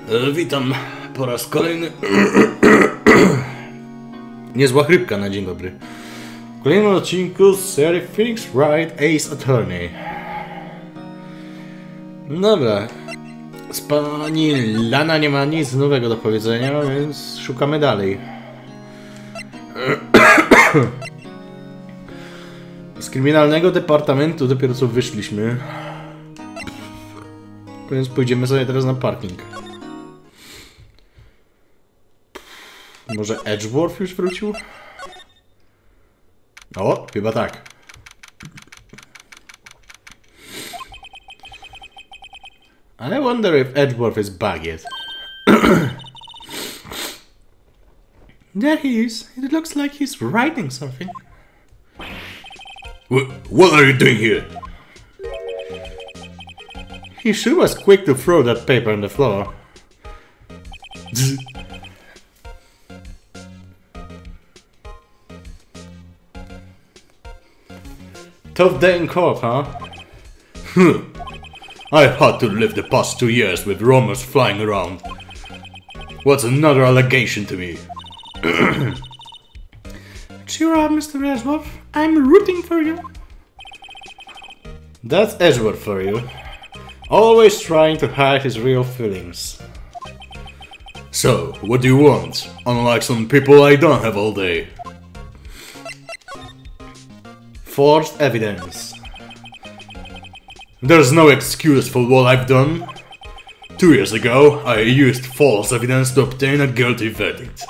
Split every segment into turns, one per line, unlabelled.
Witam po raz kolejny. Niezła chrypka na dzień dobry. W kolejnym odcinku z serii Wright, Ostatni. Dobra. Z pani Lana nie ma nic nowego do powiedzenia, więc szukamy dalej. Z kryminalnego departamentu dopiero co wyszliśmy. Więc pójdziemy sobie teraz na parking. Może Edgeworth już wrócił? O, chyba tak. I wonder if Edgeworth is back yet. There he is. It looks like he's writing something.
What are you doing here?
He sure was quick to throw that paper on the floor. Tough day in court, huh?
I've had to live the past 2 years with rumors flying around. What's another allegation to me?
Cheer up, Mr. Edgeworth. I'm rooting for you. That's Edgeworth for you. Always trying to hide his real feelings.
So, what do you want? Unlike some people, I don't have all day.
Forged evidence.
There's no excuse for what I've done. 2 years ago, I used false evidence to obtain a guilty verdict.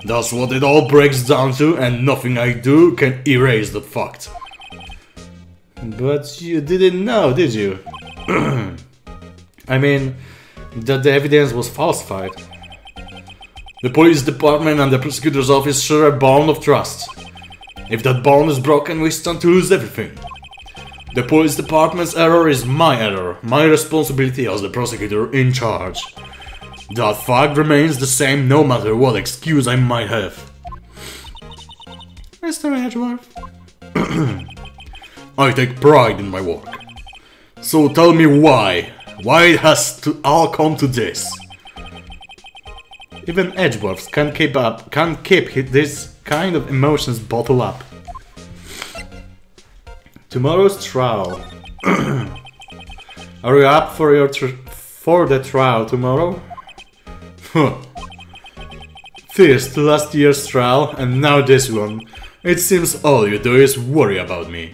That's what it all breaks down to, and nothing I do can erase the fact.
But you didn't know, did you? I mean, that the evidence was falsified.
The police department and the prosecutor's office share a bond of trust. If that bond is broken, we stand to lose everything. The police department's error is my error, my responsibility as the prosecutor in charge. That fact remains the same no matter what excuse I might have.
Mr. Edgeworth.
I take pride in my work. So tell me why. Why it has to all come to this?
Even Edgeworths can't keep this kind of emotions bottled up. Tomorrow's trial. Are you up for the trial tomorrow?
First last year's trial and now this one. It seems all you do is worry about me.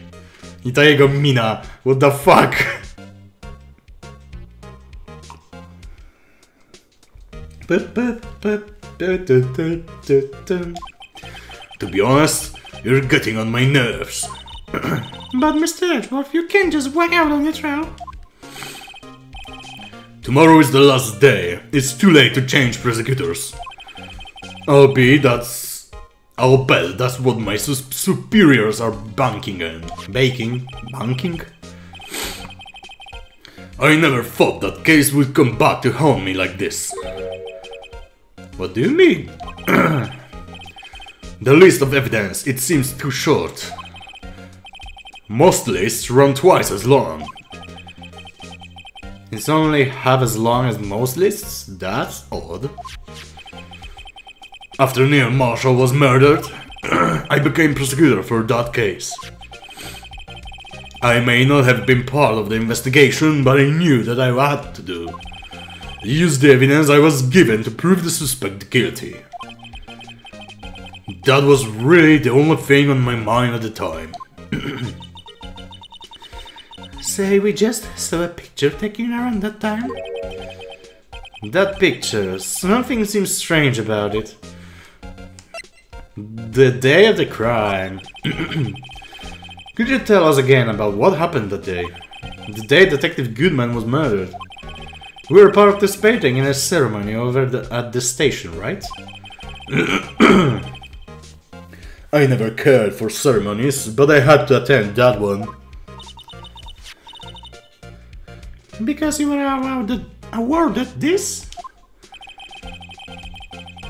I ta jego mina. What the fuck?
To be honest, you're getting on my nerves.
But Mr. Edgeworth, you can't just walk out on the trial.
Tomorrow is the last day. It's too late to change prosecutors. I'll bet that's what my superiors are banking on.
Banking?
I never thought that case would come back to haunt me like this.
What do you mean?
The list of evidence, it seems too short. Most lists run twice as long.
It's only half as long as most lists? That's odd.
After Neil Marshall was murdered, I became prosecutor for that case. I may not have been part of the investigation, but I knew that I had to do. Use the evidence I was given to prove the suspect guilty. That was really the only thing on my mind at the time.
Say, we just saw a picture taken around that time? That picture, something seems strange about it. The day of the crime. Could you tell us again about what happened that day? The day Detective Goodman was murdered. We were participating in a ceremony over at the station, right?
I never cared for ceremonies, but I had to attend that one.
Because you were awarded this?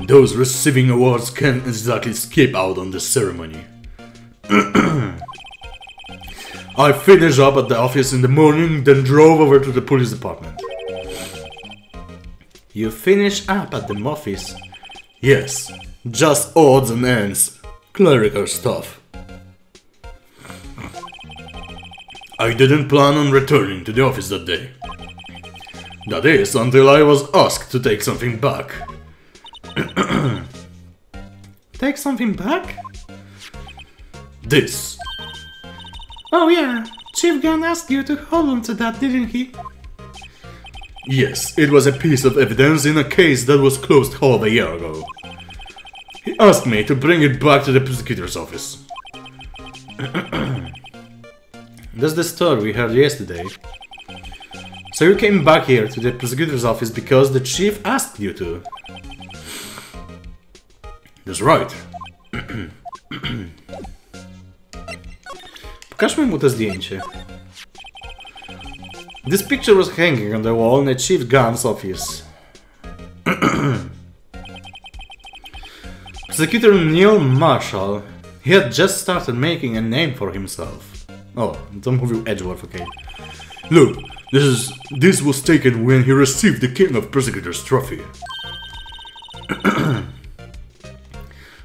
Those receiving awards can't exactly skip out on the ceremony. I finished up at the office in the morning, then drove over to the police department.
You finish up at the office.
Yes, just odds and ends. Clerical stuff. I didn't plan on returning to the office that day. That is, until I was asked to take something back.
Take something back?
This.
Oh yeah, Chief Gunn asked you to hold on to that, didn't he?
Yes, it was a piece of evidence in a case that was closed half a year ago. He asked me to bring it back to the prosecutor's office.
That's the story we heard yesterday. So you came back here to the prosecutor's office because the chief asked you to.
That's right.
Pokażmy mu to zdjęcie. This picture was hanging on the wall in the Chief Gunn's office. Prosecutor Neil Marshall, he had just started making a name for himself. Oh, to mówił Edgeworth, okay.
Look, this was taken when he received the King of Prosecutors trophy.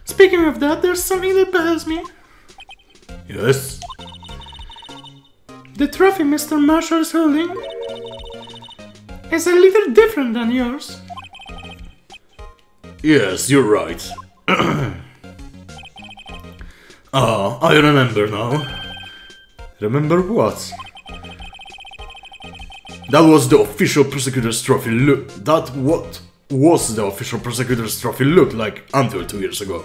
Speaking of that, there's something that bothers me.
Yes?
The trophy Mr. Marshall is holding is a little different than yours.
Yes, you're right. Ah, I remember now.
Remember what?
That was the official prosecutor's trophy what was the official prosecutor's trophy looked like until 2 years ago.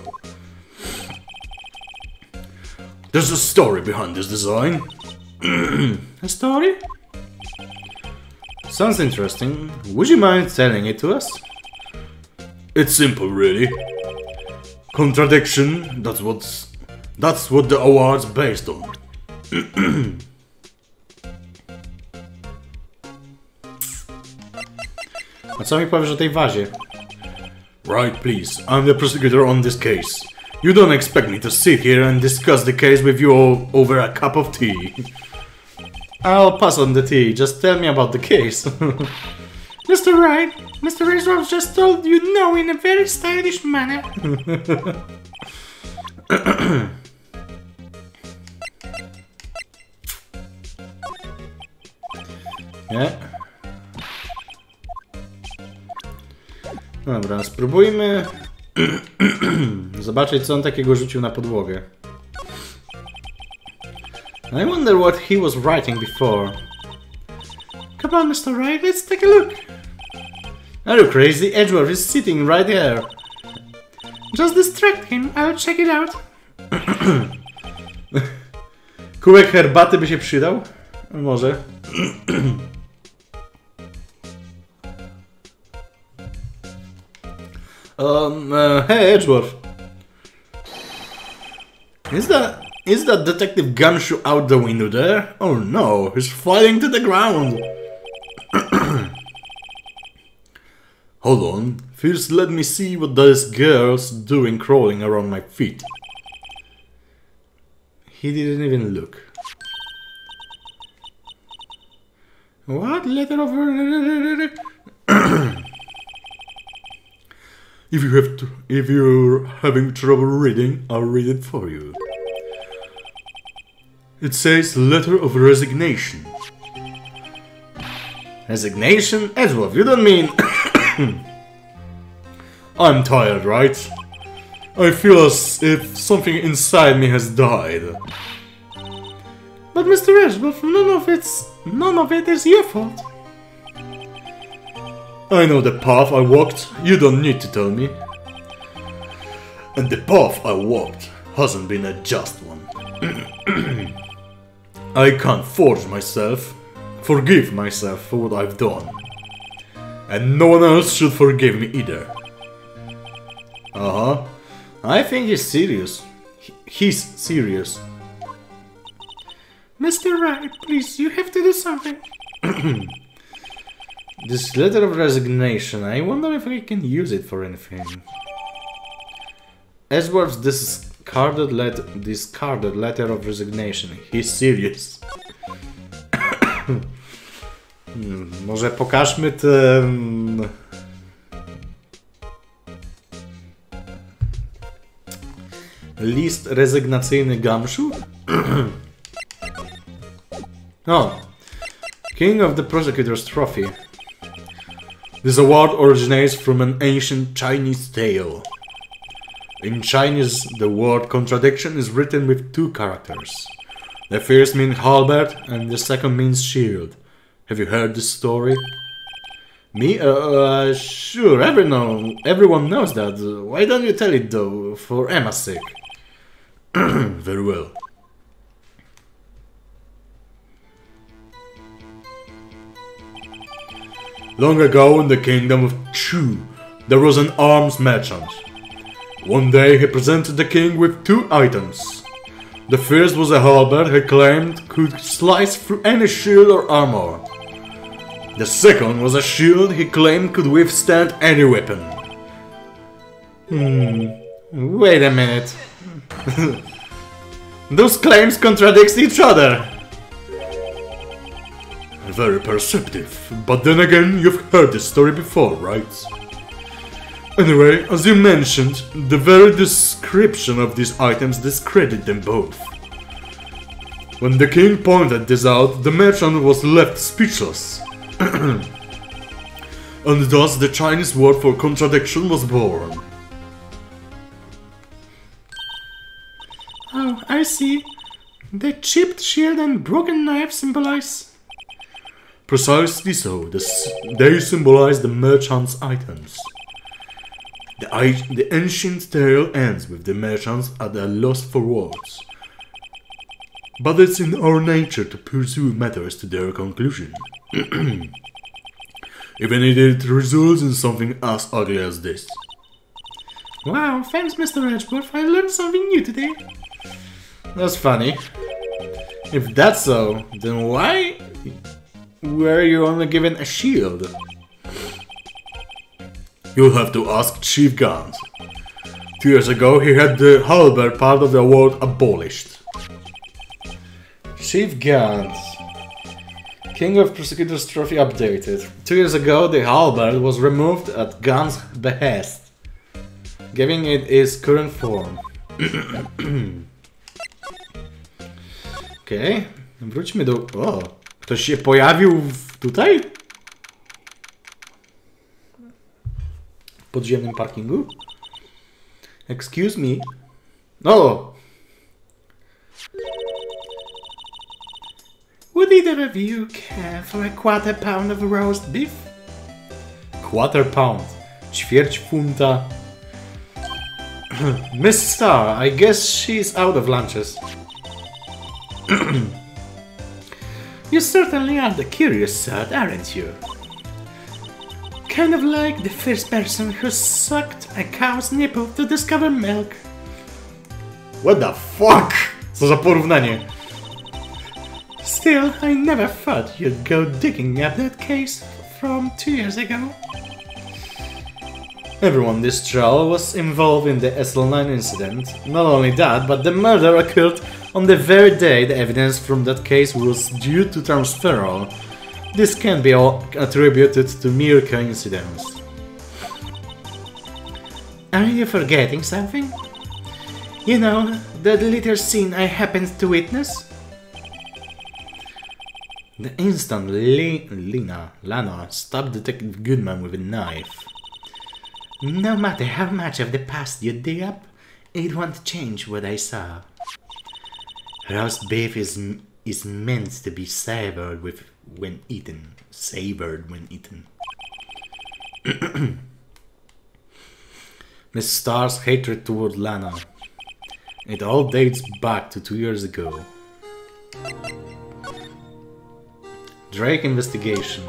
There's a story behind this design.
A story? Sounds interesting. Would you mind telling it to us?
It's simple, really. Contradiction, that's what the award's based on.
A co mi powiesz o tej wazie?
Right, please. I'm the prosecutor on this case. You don't expect me to sit here and discuss the case with you over a cup of tea.
I'll pass on the tea. Just tell me about the case. Mr. Wright, Mr. Edgeworth just told you no in a very stylish manner. Nie? Dobra, spróbujmy zobaczyć, co on takiego rzucił na podłogę. I wonder what he was writing before. Come on, Mr. Wright, let's take a look. Are you crazy? Edgeworth is sitting right here. Just distract him, I'll check it out. Kubek herbaty by się przydał? Może. Hey, Edgeworth. Is that Detective Gumshoe out the window there? Oh no, he's falling to the ground.
Hold on. First let me see what this girl's doing crawling around my feet.
He didn't even look. What letter of...
If you're having trouble reading, I'll read it for you. It says letter of resignation.
Resignation? Edgeworth, you don't mean...
I'm tired, right? I feel as if something inside me has died.
But Mr. Edgeworth, none of it is your fault.
I know the path I walked, you don't need to tell me. And the path I walked hasn't been a just one. I can't forgive myself for what I've done. And no one else should forgive me either.
Uh-huh. I think he's serious.
He's serious.
Mr. Wright, please, you have to do something. This letter of resignation, I wonder if I can use it for anything. Edgeworth's discarded letter of resignation. He's serious. Może pokażmy ten... List rezygnacyjny Gamszu? Oh. King of the Prosecutor's Trophy. This award originates from an ancient Chinese tale. In Chinese, the word contradiction is written with 2 characters. The first means halberd and the second means shield. Have you heard this story? Me? Sure, everyone knows that. Why don't you tell it though, for Emma's sake? Very well. Long ago in the kingdom of Chu, there was an arms merchant. One day he presented the king with 2 items. The first was a halberd he claimed could slice through any shield or armor. The second was a shield he claimed could withstand any weapon. Wait a minute. Those claims contradict each other. Very perceptive, but then again, you've heard this story before, right? Anyway, as you mentioned, the very description of these items discredit them both. When the king pointed this out, the merchant was left speechless. And thus the Chinese word for contradiction was born. Oh, I see. The chipped shield and broken knife symbolize... Precisely so. They symbolize the merchant's items. The ancient tale ends with the merchants at a loss for words. But it's in our nature to pursue matters to their conclusion. Even if it results in something as ugly as this. Wow, thanks Mr. Edgeworth, I learned something new today. That's funny. If that's so, then why were you only given a shield? You'll have to ask Chief Gant. 2 years ago he had the halberd part of the award abolished. Chief Gant. King of Prosecutor's Trophy updated. 2 years ago the halberd was removed at Gant's behest, giving it its current form. Okej, wróćmy do... O, ktoś się pojawił tutaj? W podziemnym parkingu? Excuse me? No! Would either of you care for a quarter pound of roast beef? Quarter pound. Ćwierć funta. Miss Star, I guess she's out of lunches. You certainly are the curious sort, aren't you? Kind of like the first person who sucked a cow's nipple to discover milk. What the fuck? Co za porównanie? Still, I never thought you'd go digging up that case from 2 years ago. Everyone in this trial was involved in the SL9 incident. Not only that, but the murder occurred on the very day the evidence from that case was due to transferal. This can be attributed to mere coincidence. Are you forgetting something? You know, that little scene I happened to witness? The instant Lana stabbed Detective Goodman with a knife. No matter how much of the past you dig up, it won't change what I saw. Roast beef is meant to be savored when eaten. Miss Star's hatred toward Lana. It all dates back to 2 years ago. Drake investigation.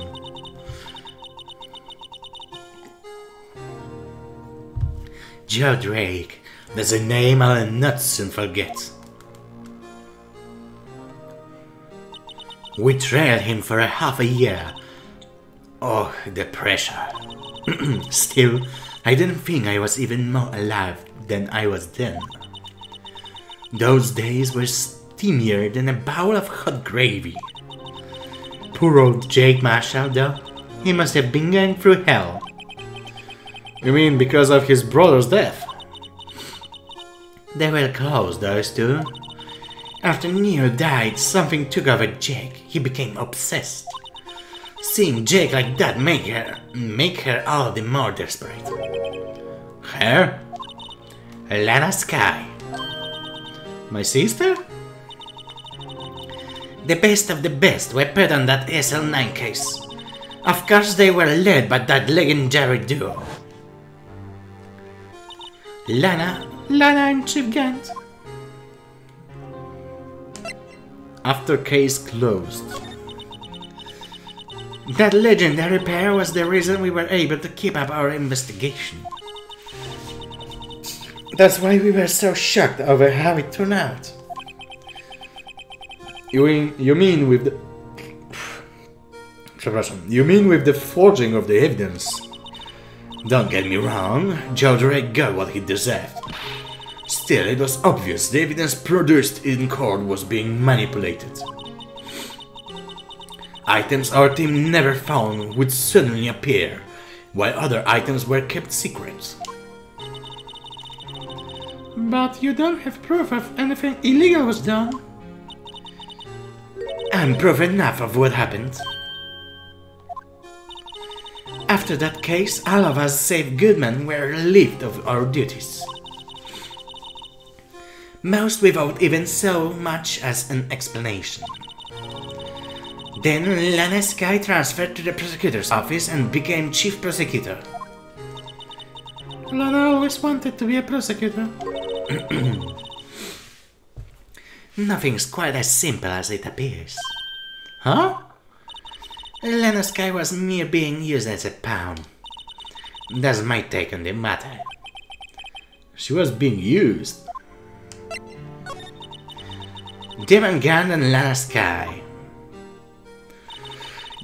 Joe Drake. That's a name I'll not soon forget. We trailed him for half a year. Oh, the pressure. Still, I didn't think I was even more alive than I was then. Those days were steamier than a bowl of hot gravy. Poor old Jake Marshall, though. He must have been going through hell. You mean because of his brother's death? They were close, those two. After Neo died, something took over Jake. He became obsessed. Seeing Jake like that make her all the more desperate. Her? Lana Sky. My sister? The best of the best were put on that SL9 case. Of course they were led by that legendary duo. Lana and Chief Gant. After case closed. That legendary pair was the reason we were able to keep up our investigation. That's why we were so shocked over how it turned out. You mean with the... You mean with the forging of the evidence? Don't get me wrong, George Wright got what he deserved. Still, it was obvious the evidence produced in court was being manipulated. Items our team never found would suddenly appear, while other items were kept secret. But you don't have proof of anything illegal was done. And proof enough of what happened. After that case, all of us save Goodman were relieved of our duties. Most without even so much as an explanation. Then Lana Sky transferred to the prosecutor's office and became chief prosecutor. Lana always wanted to be a prosecutor. Nothing's quite as simple as it appears. Huh? Lana Sky was mere being used as a pawn. That's my take on the matter. She was being used. Demon Gunn and Lana Sky.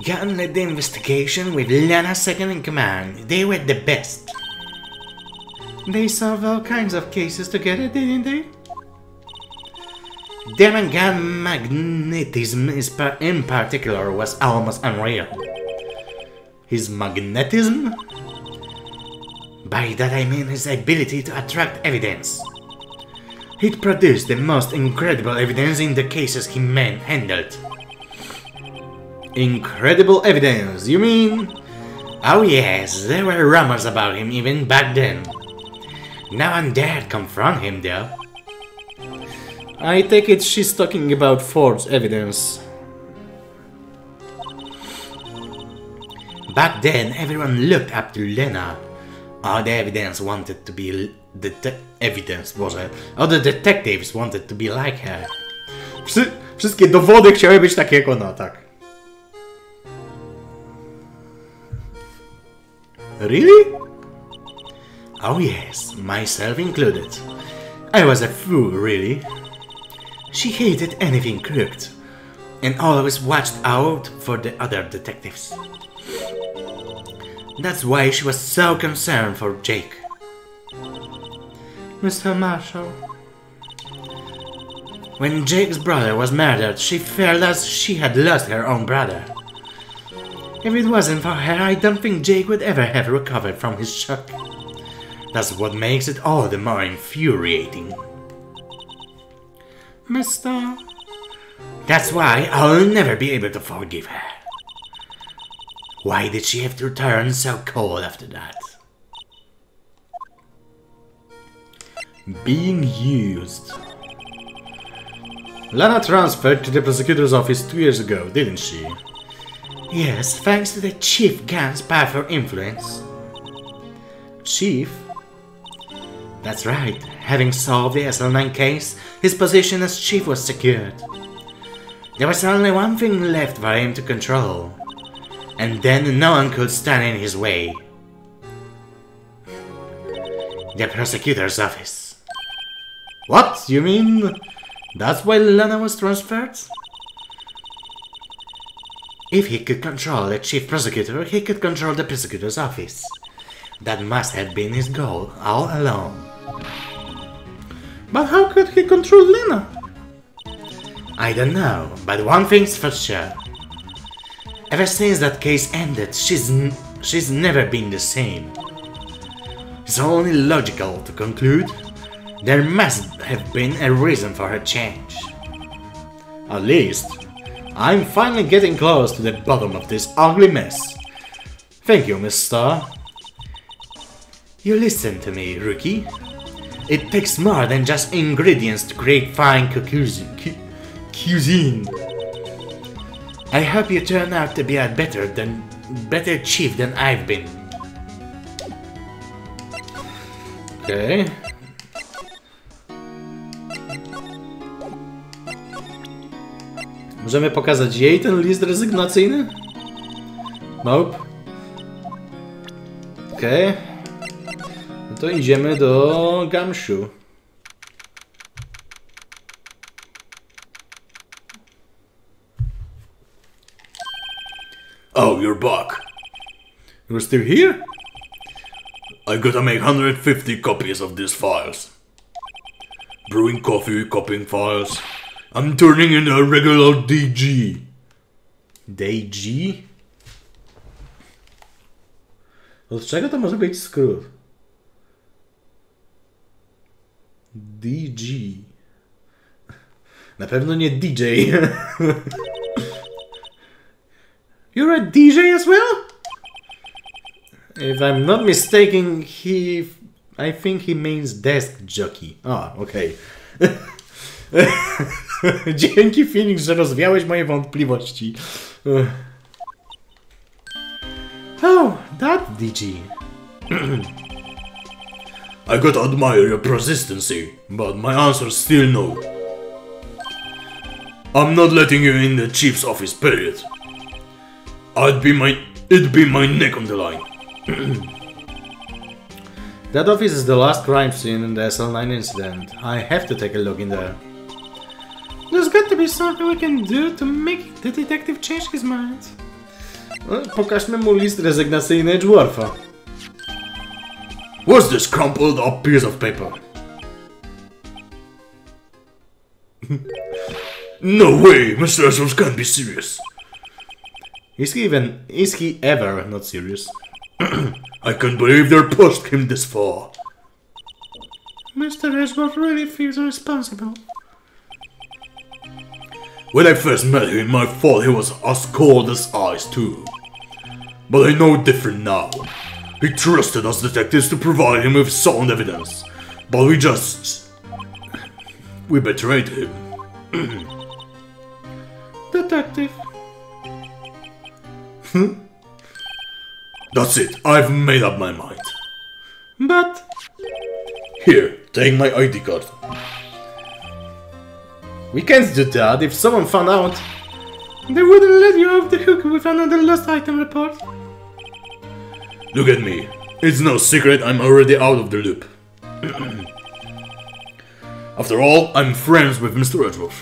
Gunn led the investigation with Lana second in command. They were the best. They solved all kinds of cases together, didn't they? Demon Gunn magnetism in particular was almost unreal. His magnetism? By that I mean his ability to attract evidence. He'd produced the most incredible evidence in the cases he handled. Incredible evidence, you mean? Oh yes, there were rumors about him even back then. No one dared confront him though. I take it she's talking about forged evidence. Back then, everyone looked up to Lena. All the evidence wanted to be all the detectives wanted to be like her. Wszystkie dowody chciały być takie jak ona, tak. Really? Oh yes, myself included. I was a fool, really. She hated anything crooked, and always watched out for the other detectives. That's why she was so concerned for Jake. Mr. Marshall. When Jake's brother was murdered, she felt as she had lost her own brother. If it wasn't for her, I don't think Jake would ever have recovered from his shock. That's what makes it all the more infuriating. Mr. That's why I'll never be able to forgive her. Why did she have to turn so cold after that? Being used. Lana transferred to the prosecutor's office 2 years ago, didn't she? Yes, thanks to the Chief Gun's powerful influence. Chief? That's right. Having solved the SL9 case, his position as chief was secured. There was only one thing left for him to control. And then no one could stand in his way. The prosecutor's office. What? You mean that's why Lana was transferred? If he could control the chief prosecutor, he could control the prosecutor's office. That must have been his goal all along. But how could he control Lena? I don't know, but one thing's for sure. Ever since that case ended, she's never been the same. It's only logical to conclude There must have been a reason for her change. At least, I'm finally getting close to the bottom of this ugly mess. Thank you, Miss Star. You listen to me, rookie. It takes more than just ingredients to create fine cuisine. I hope you turn out to be a better chief than I've been. Okay. Możemy pokazać jej ten list rezygnacyjny? Nope. Okej. No to idziemy do Gamshu.
Oh, you're back.
You're still here?
I gotta make 150 copies of these files. Brewing coffee, copying files. I'm turning into a regular DG.
DG? Od czego to może być skrót? DG. Na pewno nie DJ. You're a DJ as well? If I'm not mistaken, I think he means desk jockey. Okay. Dzięki, Phoenix, że rozwiałeś moje wątpliwości. Oh, that DG.
I gotta admire your persistency, but my answer's still no. I'm not letting you in the chief's office, period. It'd be my neck on the line.
That office is the last crime scene in the SL9 incident. I have to take a look in there. There's got to be something we can do to make the detective change his mind. Pokażmy mu list rezygnacyjny Dwarfa.
What's this crumpled up piece of paper? No way! Mr. Ashworth can't be serious.
Is he ever not serious?
I can't believe they're pushed him this far.
Mr. Ashworth really feels responsible.
When I first met him, I thought he was as cold as ice too. But I know different now. He trusted us detectives to provide him with sound evidence. But we betrayed him.
Detective.
That's it, I've made up my mind.
But...
Here, take my ID card.
We can't do that. If someone found out, they wouldn't let you off the hook with another lost item report.
Look at me. It's no secret I'm already out of the loop. After all, I'm friends with Mr. Edgeworth.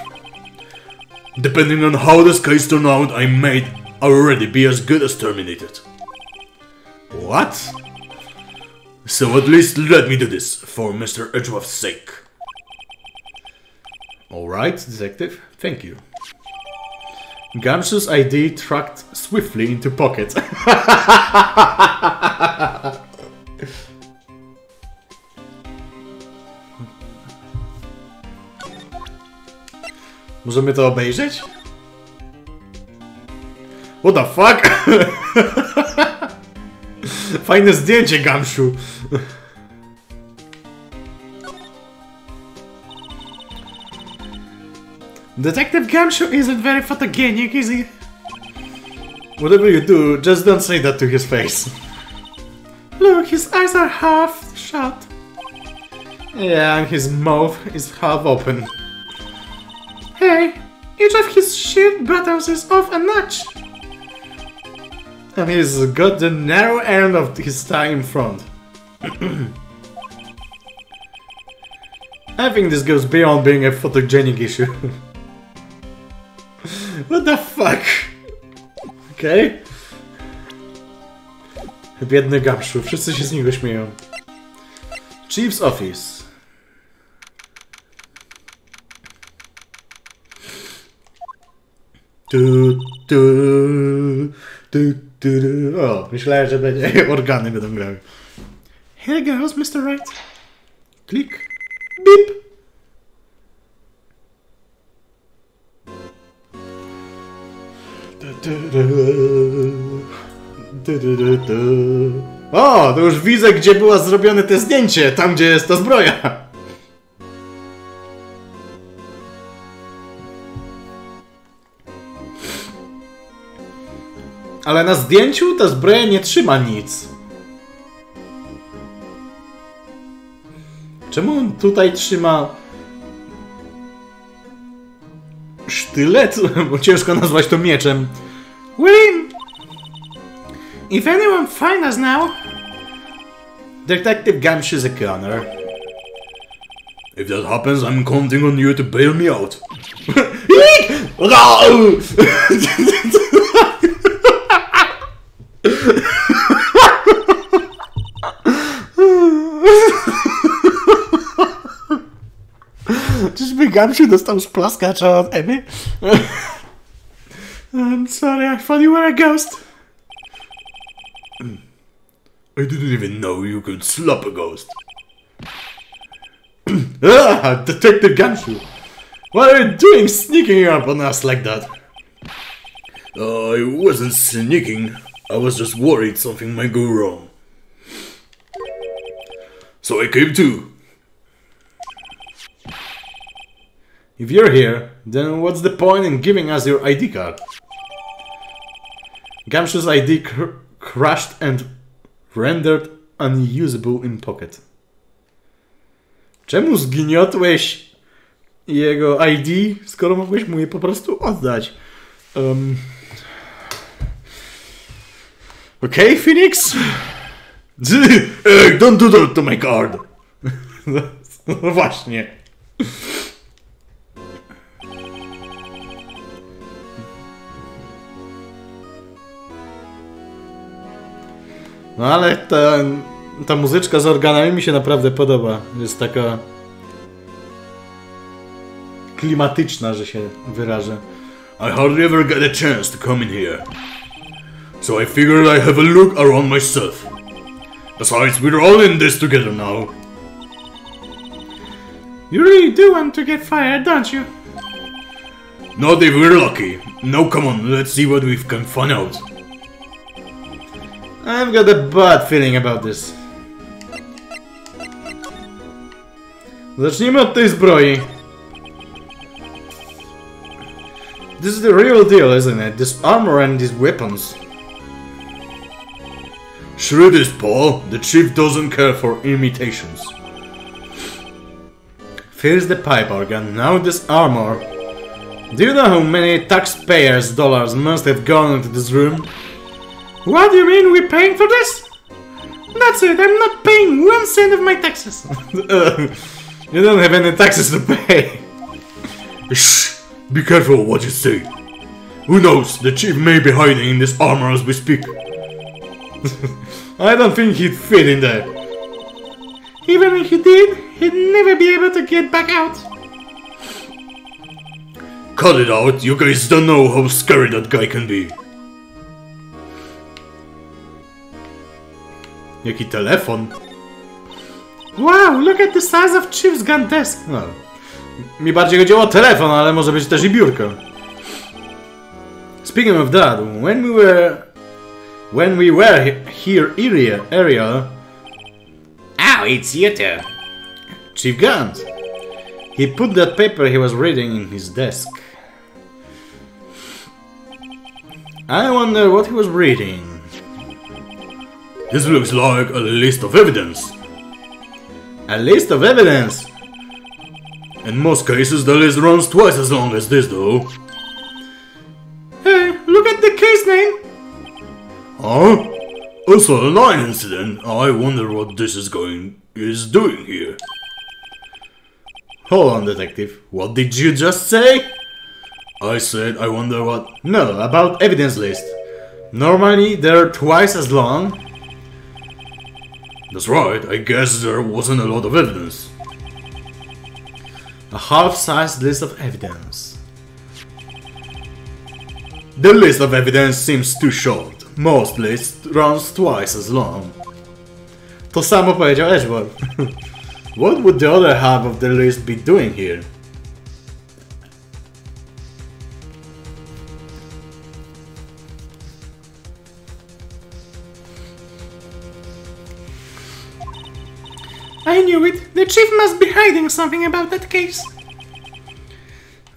Depending on how this case turned out, I may already be as good as terminated.
What?
So at least let me do this, for Mr. Edgeworth's sake.
Alright, detective. Thank you. Gamshu's ID tracked swiftly into pocket. Możemy to obejrzeć? What the fuck? Fajne zdjęcie, Gamshu. Detective Gamshu isn't very photogenic, is he? Whatever you do, just don't say that to his face. Look, his eyes are half shut. Yeah, and his mouth is half open. Hey, each of his shirt buttons is off a notch. And he's got the narrow end of his tie in front. I think this goes beyond being a photogenic issue. What the fuck? Okay. Biedny Gamshu, wszyscy się z niego śmieją. Chief's Office. O, myślałem, że będzie organy będą grały. Here goes, Mr. Wright. Klik. Beep. O, to już widzę, gdzie było zrobione to zdjęcie, tam gdzie jest ta zbroja. Ale na zdjęciu ta zbroja nie trzyma nic. Czemu on tutaj trzyma sztylet? Bo ciężko nazwać to mieczem. William! If anyone find us now, Detective Gumshoe is a corner.
If that happens, I'm counting on you to bail me out.
Czyżby Gumshoe dostał splaskacza od Emmy? I'm sorry, I thought you were a ghost.
I didn't even know you could slap a ghost.
Detective Gumshoe. What are you doing sneaking up on us like that?
I wasn't sneaking. I was just worried something might go wrong. So I came too.
If you're here, then what's the point in giving us your ID card? Gumshoe's ID crashed and rendered unusable in pocket. Czemu zgniotłeś jego ID, skoro mogłeś mu je po prostu oddać? Okay, Phoenix?
Hey, don't do that to my card!
No właśnie. No ale ta muzyczka z organami mi się naprawdę podoba. Jest taka klimatyczna, że się wyrażę.
I hardly ever get a chance to come in here. So I figured I'd have a look around myself. Besides, we're all in this together now.
You really do want to get fired, don't you?
Not if we're lucky. Now come on, let's see what we can find out.
I've got a bad feeling about this. Zacznijmy od tej zbroi. This is the real deal, isn't it? This armor and these weapons.
Sure it is, Paul. The chief doesn't care for imitations.
First the pipe organ, now this armor. Do you know how many taxpayers' dollars must have gone into this room? What do you mean we're paying for this? That's it, I'm not paying 1 cent of my taxes. You don't have any taxes to pay.
Shh! Be careful what you say. Who knows, the chief may be hiding in this armor as we speak.
I don't think he'd fit in there. Even if he did, he'd never be able to get back out.
Cut it out, you guys don't know how scary that guy can be.
Jaki telefon? Wow, look at the size of Chief's gun desk. No. Mi bardziej chodziło o telefon, ale może być też i biurko. Speaking of that, when we were here Ariel. Oh, it's you two. Chief Guns. He put that paper he was reading in his desk. I wonder what he was reading.
This looks like a list of evidence.
A list of evidence?
In most cases, the list runs twice as long as this, though.
Hey, look at the case name!
Huh? Also a line incident. I wonder what this is doing here.
Hold on, detective. What did you just say?
I said I wonder what...
No, about evidence list. Normally, they're twice as long.
That's right, I guess there wasn't a lot of evidence.
A half-sized list of evidence.
The list of evidence seems too short. Most lists runs twice as long.
To samo powiedział Edgeworth. What would the other half of the list be doing here?
I knew it. The chief must be hiding something about that case.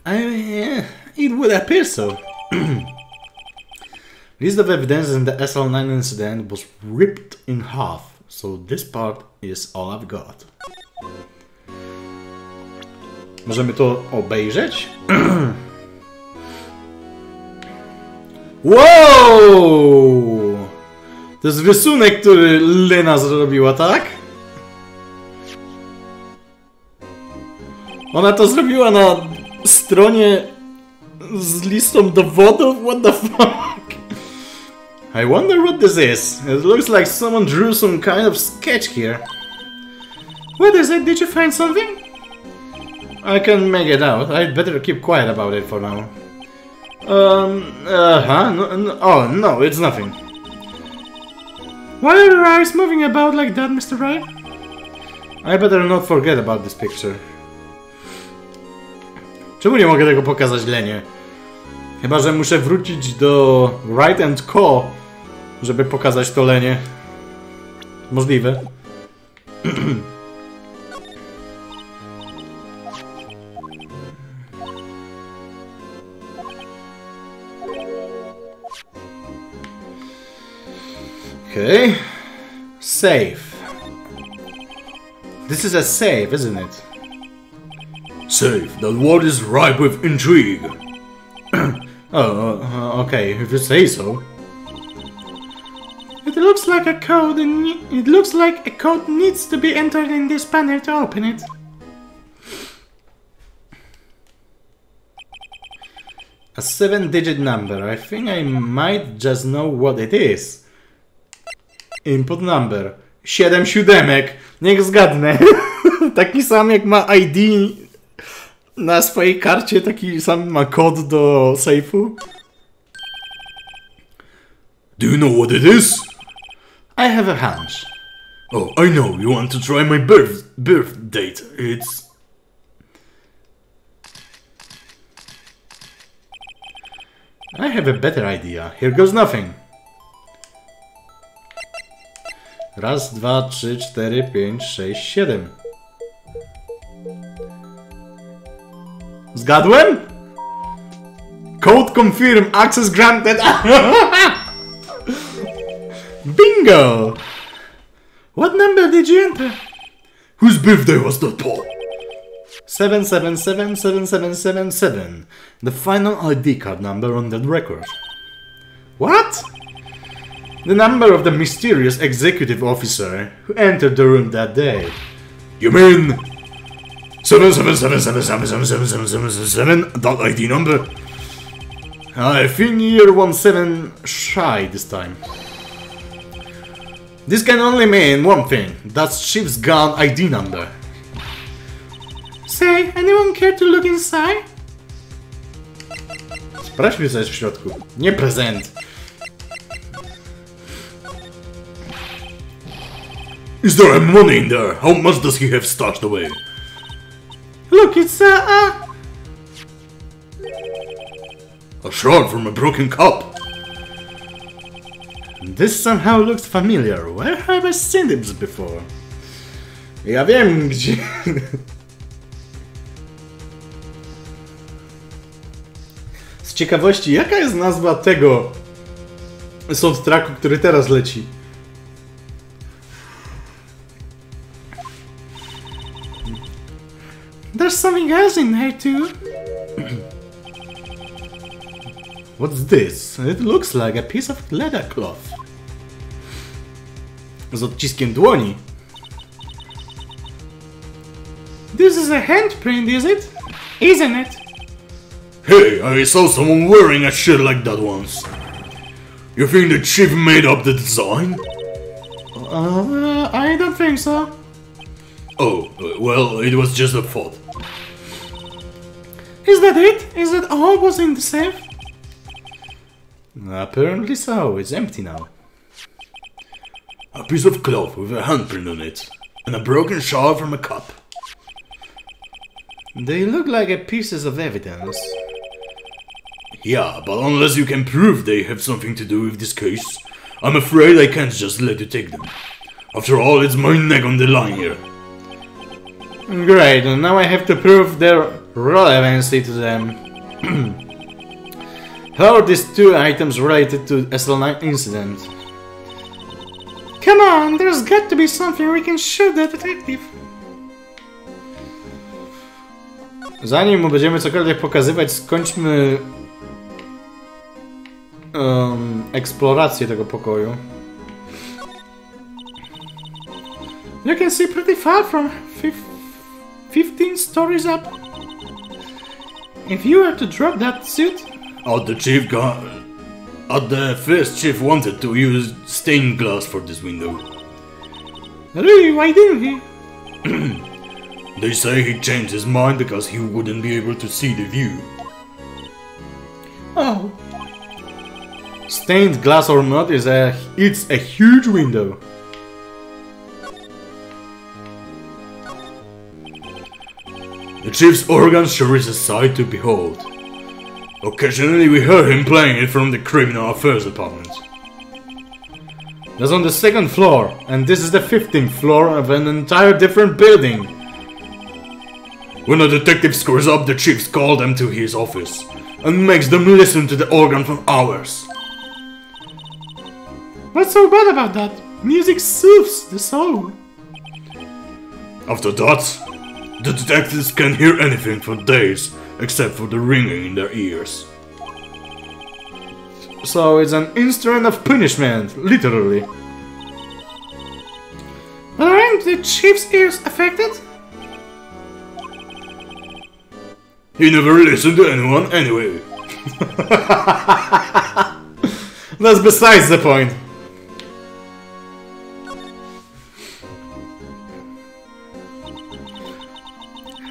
It would appear so. List of evidence in the SL9 incident was ripped in half, so this part is all I've got. Możemy to obejrzeć? Wow! To jest rysunek, który Lena zrobiła, tak? Ona to zrobiła na stronie z listą dowodów? What the fuck? I wonder what this is. It looks like someone drew some kind of sketch here.
What is it? Did you find something?
I can make it out. I'd better keep quiet about it for now. Oh, no, it's nothing.
Why are your eyes moving about like that, Mr. Wright?
I better not forget about this picture. Czemu nie mogę tego pokazać Lenie? Chyba że muszę wrócić do Wright and Co, żeby pokazać to Lenie. Możliwe. Okay. Save. This is a save, isn't it?
Save. That word is ripe with intrigue.
Okay, if you say so.
It looks like a code, and it looks like a code needs to be entered in this panel to open it.
A 7-digit number. I think I might just know what it is. Input number. 7 siódemek. Niech zgadnę. Taki sam jak ma ID na swojej karcie, taki sam ma kod do sejfu.
Do you know what it is?
I have a hunch.
Oh, I know. You want to try my birth date. It's...
I have a better idea. Here goes nothing. Raz, dwa, trzy, cztery, pięć, sześć, siedem. Zgadłem? Code confirm. Access granted. Bingo!
What number did you enter?
Whose birthday was that, Paul?
777777. The final ID card number on that record. What? The number of the mysterious executive officer who entered the room that day.
You mean 7777777777? That ID number?
I think you're 17 shy this time. This can only mean one thing. That's Chief's gun ID number.
Say, anyone care to look inside?
Sprawdźmy co jest w środku. Nie prezent.
Is there money in there? How much does he have stashed away?
Look, it's
a shard from a broken cup.
This somehow looks familiar. Where have I seen this before? Ja wiem gdzie. Z ciekawości, jaka jest nazwa tego soundtracku, który teraz leci?
There's something else in there too.
What's this? It looks like a piece of leather cloth. Z odciskiem dłoni.
This is a handprint, is it? Isn't it?
Hey, I saw someone wearing a shirt like that once. You think the chief made up the design?
I don't think so.
Oh, well, it was just a thought.
Is that it? Is that all was in the safe?
Apparently so. It's empty now.
A piece of cloth with a handprint on it. and a broken jar from a cup.
They look like pieces of evidence.
Yeah, but unless you can prove they have something to do with this case, I'm afraid I can't just let you take them. After all, it's my neck on the line here.
Great, and now I have to prove their relevancy to them. How are these two items related to the SL9 incident?
Come on, there's got to be something we can show the detective.
Zanim mu będziemy cokolwiek pokazywać, skończmy eksplorację tego pokoju.
You can see pretty far from 15 stories up. If you were to drop that suit...
The first chief wanted to use stained glass for this window.
Really, why didn't he?
They say he changed his mind because he wouldn't be able to see the view.
Oh.
Stained glass or not, it's a huge window.
The chief's organ sure is a sight to behold. Occasionally we heard him playing it from the criminal affairs department.
That's on the 2nd floor, and this is the 15th floor of an entire different building.
When a detective screws up, the chief calls them to his office and makes them listen to the organ for hours.
What's so bad about that? Music soothes the soul.
After that, the detectives can't hear anything for days except for the ringing in their ears.
So it's an instrument of punishment, literally.
But aren't the chief's ears affected?
He never listened to anyone anyway.
That's besides the point.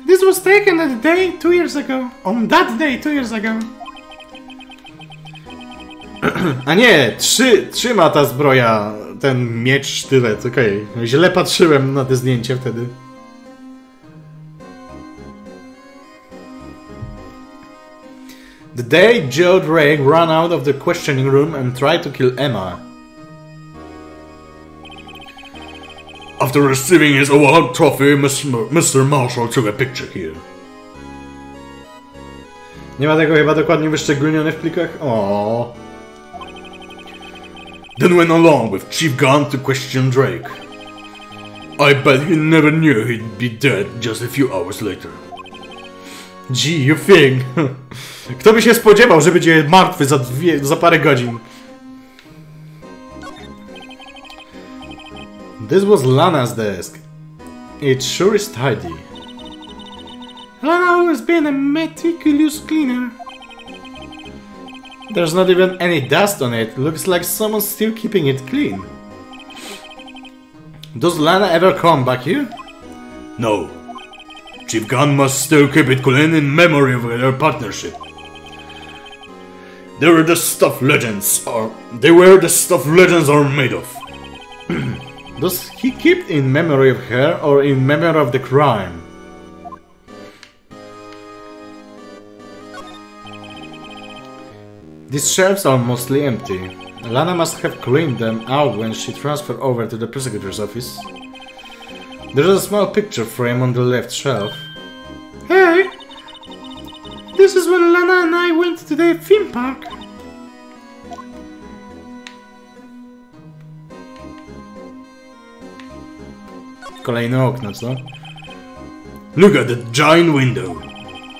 This was taken on that day 2 years ago.
A nie, trzyma ta zbroja, ten miecz, sztylet, okej. Źle patrzyłem na te zdjęcie wtedy. The day Joe Drake ran out of the questioning room and tried to kill Emma.
After receiving his award trophy, Mr. Marshall took a picture here.
Nie ma tego chyba dokładnie wyszczególnione w plikach? O.
Then went along with Chief Gunn to question Drake. I bet he never knew he'd be dead just a few hours later.
Gee, you think? Kto by się spodziewał, że będzie martwy za parę godzin? This was Lana's desk. It sure is tidy.
Lana always been a meticulous cleaner.
There's not even any dust on it. Looks like someone's still keeping it clean. Does Lana ever come back here?
No. Chief Gunn must still keep it clean in memory of their partnership. They were the stuff legends are made of.
Does he keep it in memory of her or in memory of the crime? These shelves are mostly empty. Lana must have cleaned them out when she transferred over to the prosecutor's office. There's a small picture frame on the left shelf.
Hey! This is when Lana and I went to the theme park.
Kolejne okno, co?
Look at the giant window.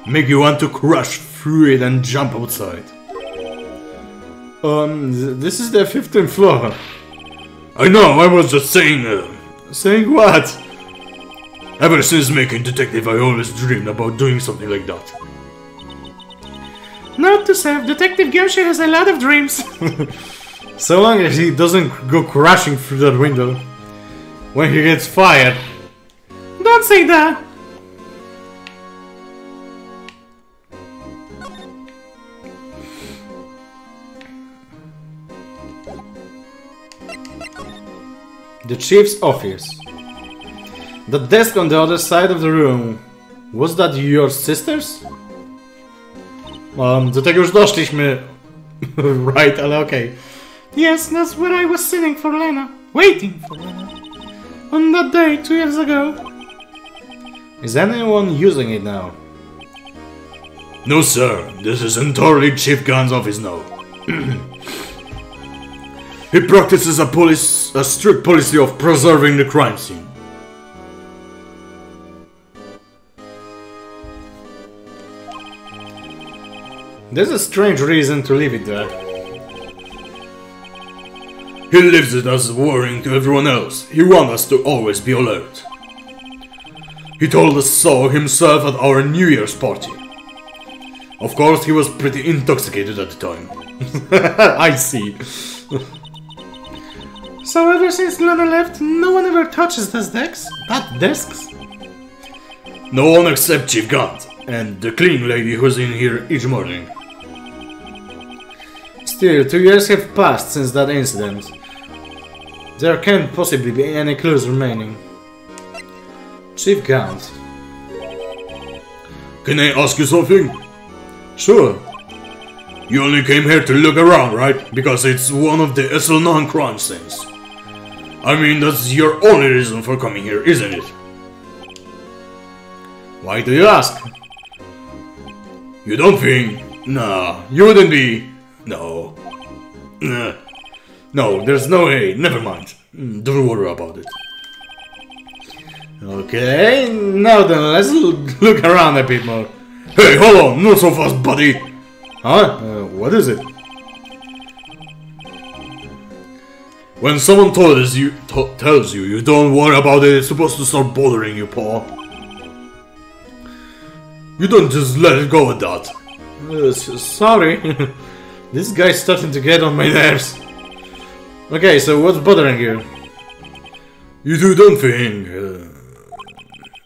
Make you want to crash through it and jump outside.
This is the 15th floor.
I know, I was just saying...
Saying what?
Ever since making detective, I always dreamed about doing something like that.
Note to self, Detective Gimshi has a lot of dreams.
So long as he doesn't go crashing through that window. When he gets fired.
Don't say that.
The chief's office. The desk on the other side of the room. Was that your sister's? Do tego już doszliśmy. Right, ale okej.
Yes, that's where I was sitting for Lena. Waiting for Lena. On that day 2 years ago.
Is anyone using it now?
No, sir. This is entirely Chief Gun's office now. He practices a strict policy of preserving the crime scene.
There's a strange reason to leave it there.
He leaves it as worrying to everyone else. He wants us to always be alert. He told us so himself at our New Year's party. Of course, he was pretty intoxicated at the time.
I see.
So ever since Lena left, no one ever touches those desks?
No one except Chief Gun and the cleaning lady who's in here each morning.
Still, 2 years have passed since that incident. There can't possibly be any clues remaining. Chief Gun.
Can I ask you something?
Sure.
You only came here to look around, right? Because it's one of the SL9 crime scenes. I mean, that's your only reason for coming here, isn't it?
Why do you ask?
You don't think? Nah, you wouldn't be. No. No, there's no way. Never mind. Don't worry about it.
Okay, now then, let's look around a bit more.
Hey, hold on, not so fast, buddy.
Huh? What is it?
When someone tells you you don't worry about it, it's supposed to start bothering you, Paul. You don't just let it go at that.
Sorry. This guy's starting to get on my nerves. Okay, so what's bothering you?
You two don't think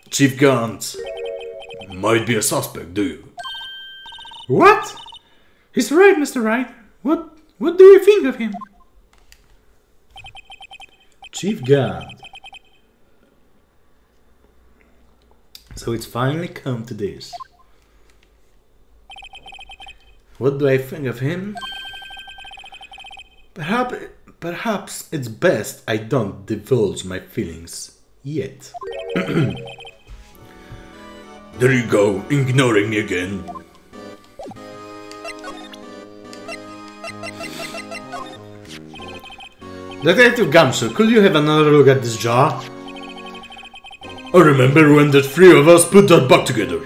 Chief Gant might be a suspect, do you?
What? He's right, Mr. Wright. What do you think of him?
Chief Gun. So it's finally come to this. What do I think of him? Perhaps it's best I don't divulge my feelings yet.
There you go, ignoring me again.
Detective Gumshoe, could you have another look at this jar?
I remember when the three of us put that back together.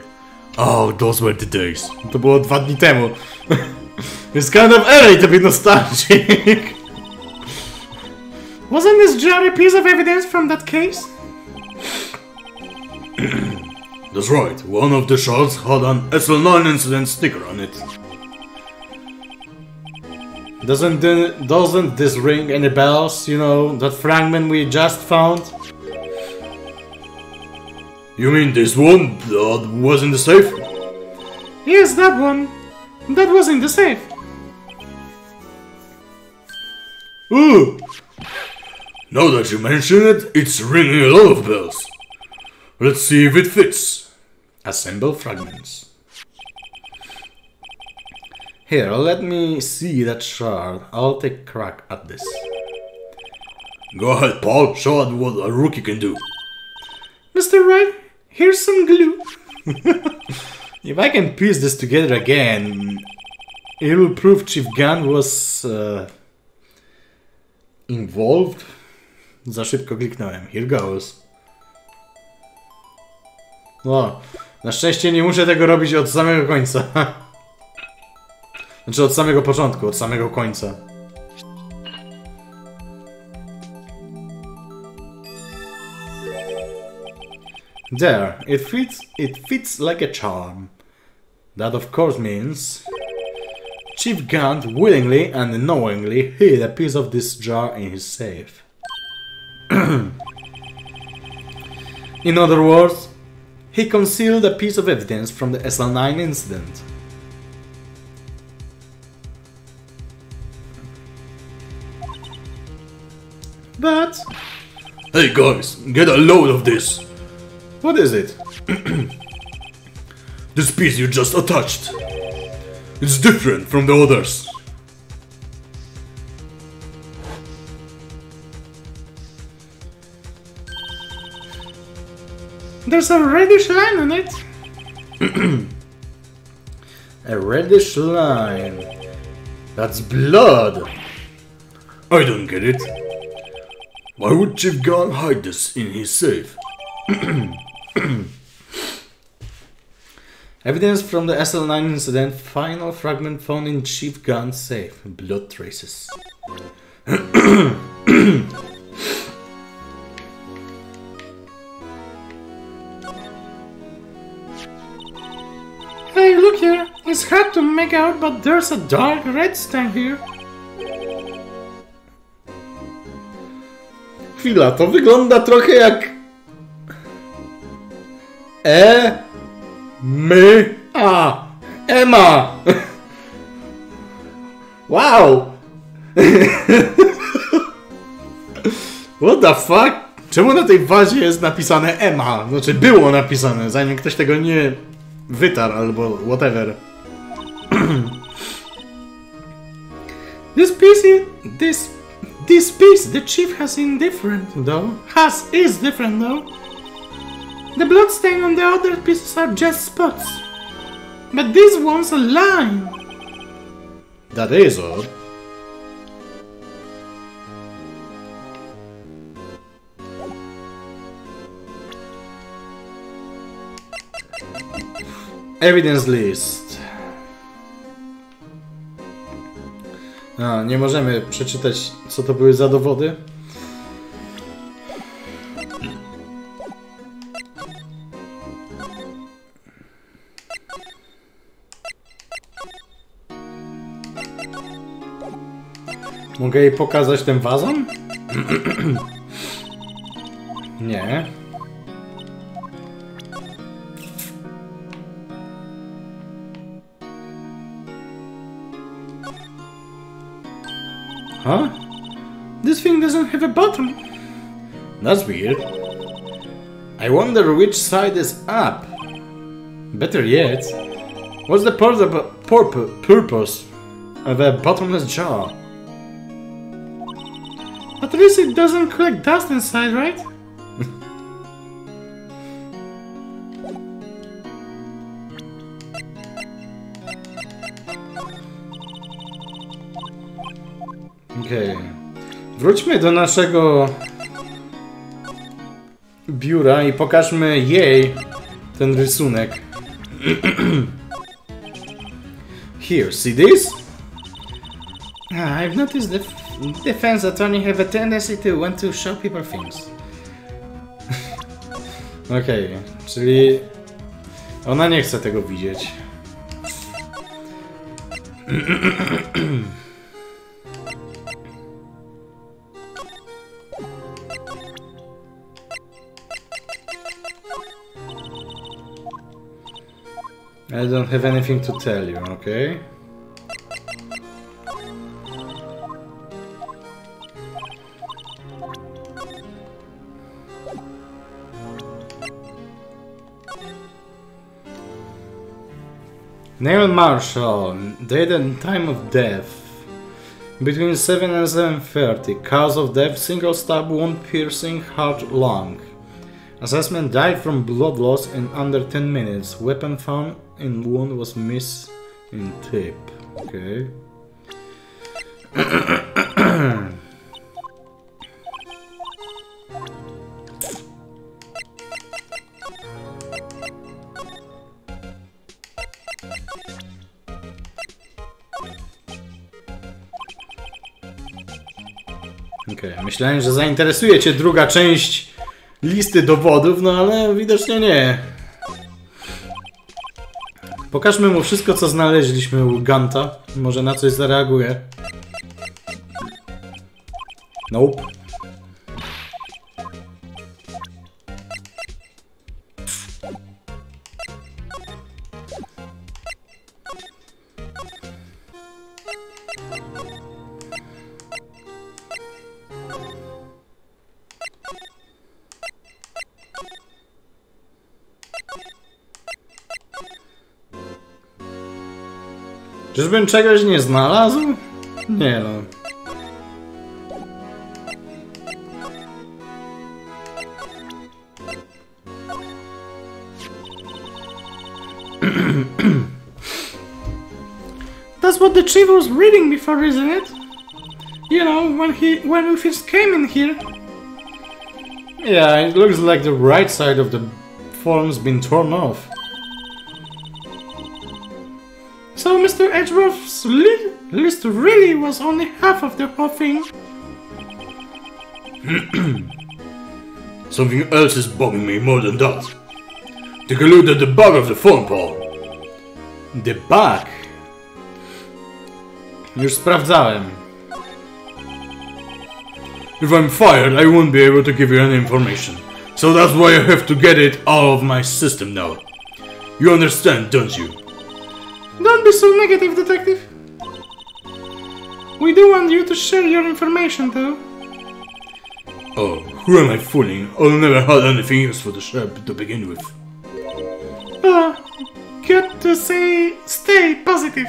Oh, those were the days.
To było 2 dni temu. It's kind of early to be nostalgic.
Wasn't this jar a piece of evidence from that case?
That's right, one of the shards had an SL9 incident sticker on it.
Doesn't this ring any bells? You know, that fragment we just found?
You mean this one that was in the safe?
Yes, that one. That was in the safe.
Ooh! Now that you mention it, it's ringing a lot of bells. Let's see if it fits.
Assemble fragments. Here, let me see that shard. I'll take a crack at this.
Go ahead, Paul. Show us what a rookie can do.
Mr. Wright, here's some glue.
If I can piece this together again, it will prove Chief Gun was involved. Za szybko kliknąłem. Here goes. No, na szczęście nie muszę tego robić od samego końca. Znaczy od samego początku, od samego końca. There, it fits like a charm. That of course means Chief Gant willingly and knowingly hid a piece of this jar in his safe. In other words, he concealed a piece of evidence from the SL9 incident. But...
Hey guys, get a load of this.
What is it?
This piece you just attached. It's different from the others.
There's a reddish line on it.
A reddish line. That's blood.
I don't get it. Why would Chief Gunn hide this in his safe?
Evidence from the SL9 incident. Final fragment found in Chief Gunn's safe. Blood traces.
Hey, look here. It's hard to make out, but there's a dark red stain here.
Chwila, to wygląda trochę jak... Emma! Wow! What the fuck? Czemu na tej wazie jest napisane Emma? Znaczy było napisane, zanim ktoś tego nie wytarł albo whatever.
This piece the chief has is different though. The bloodstain on the other pieces are just spots. But this one's a line.
That is odd. Evidence list. A, nie możemy przeczytać, co to były za dowody. Mogę jej pokazać ten wazon? Nie. Huh?
This thing doesn't have a bottom.
That's weird. I wonder which side is up. Better yet, what's the purpose of a bottomless jar?
At least it doesn't collect dust inside, right?
Okej. Wróćmy do naszego biura i pokażmy jej ten rysunek. Here, see this?
I've noticed the defense attorney have a tendency to want to show people things.
Okej, czyli ona nie chce tego widzieć. I don't have anything to tell you, okay? Neil Marshall, date and time of death. Between 7 and 7:30. Cause of death, single stab wound piercing heart lung. Assessment, died from blood loss in under 10 minutes. Weapon found in wound was missed in tip. Okay. Myślałem, że zainteresuje cię druga część listy dowodów, no ale widocznie nie. Pokażmy mu wszystko, co znaleźliśmy u Ganta. Może na coś zareaguje. Nope. Czyżbym czegoś nie znalazł? Nie no.
That's what the chief was reading before, isn't it? You know, when we first came in here.
Yeah, it looks like the right side of the form's been torn off.
So Mr. Edgeworth's list really was only half of the whole thing.
Something else is bugging me more than that. Take a look at the back of the phone, Paul.
The back? Już sprawdzałem.
If I'm fired, I won't be able to give you any information. So that's why I have to get it out of my system now. You understand, don't you?
Don't be so negative, detective. We do want you to share your information, though.
Oh, who am I fooling? I'll never had anything use for the sheriff to begin with.
Got to say, stay positive.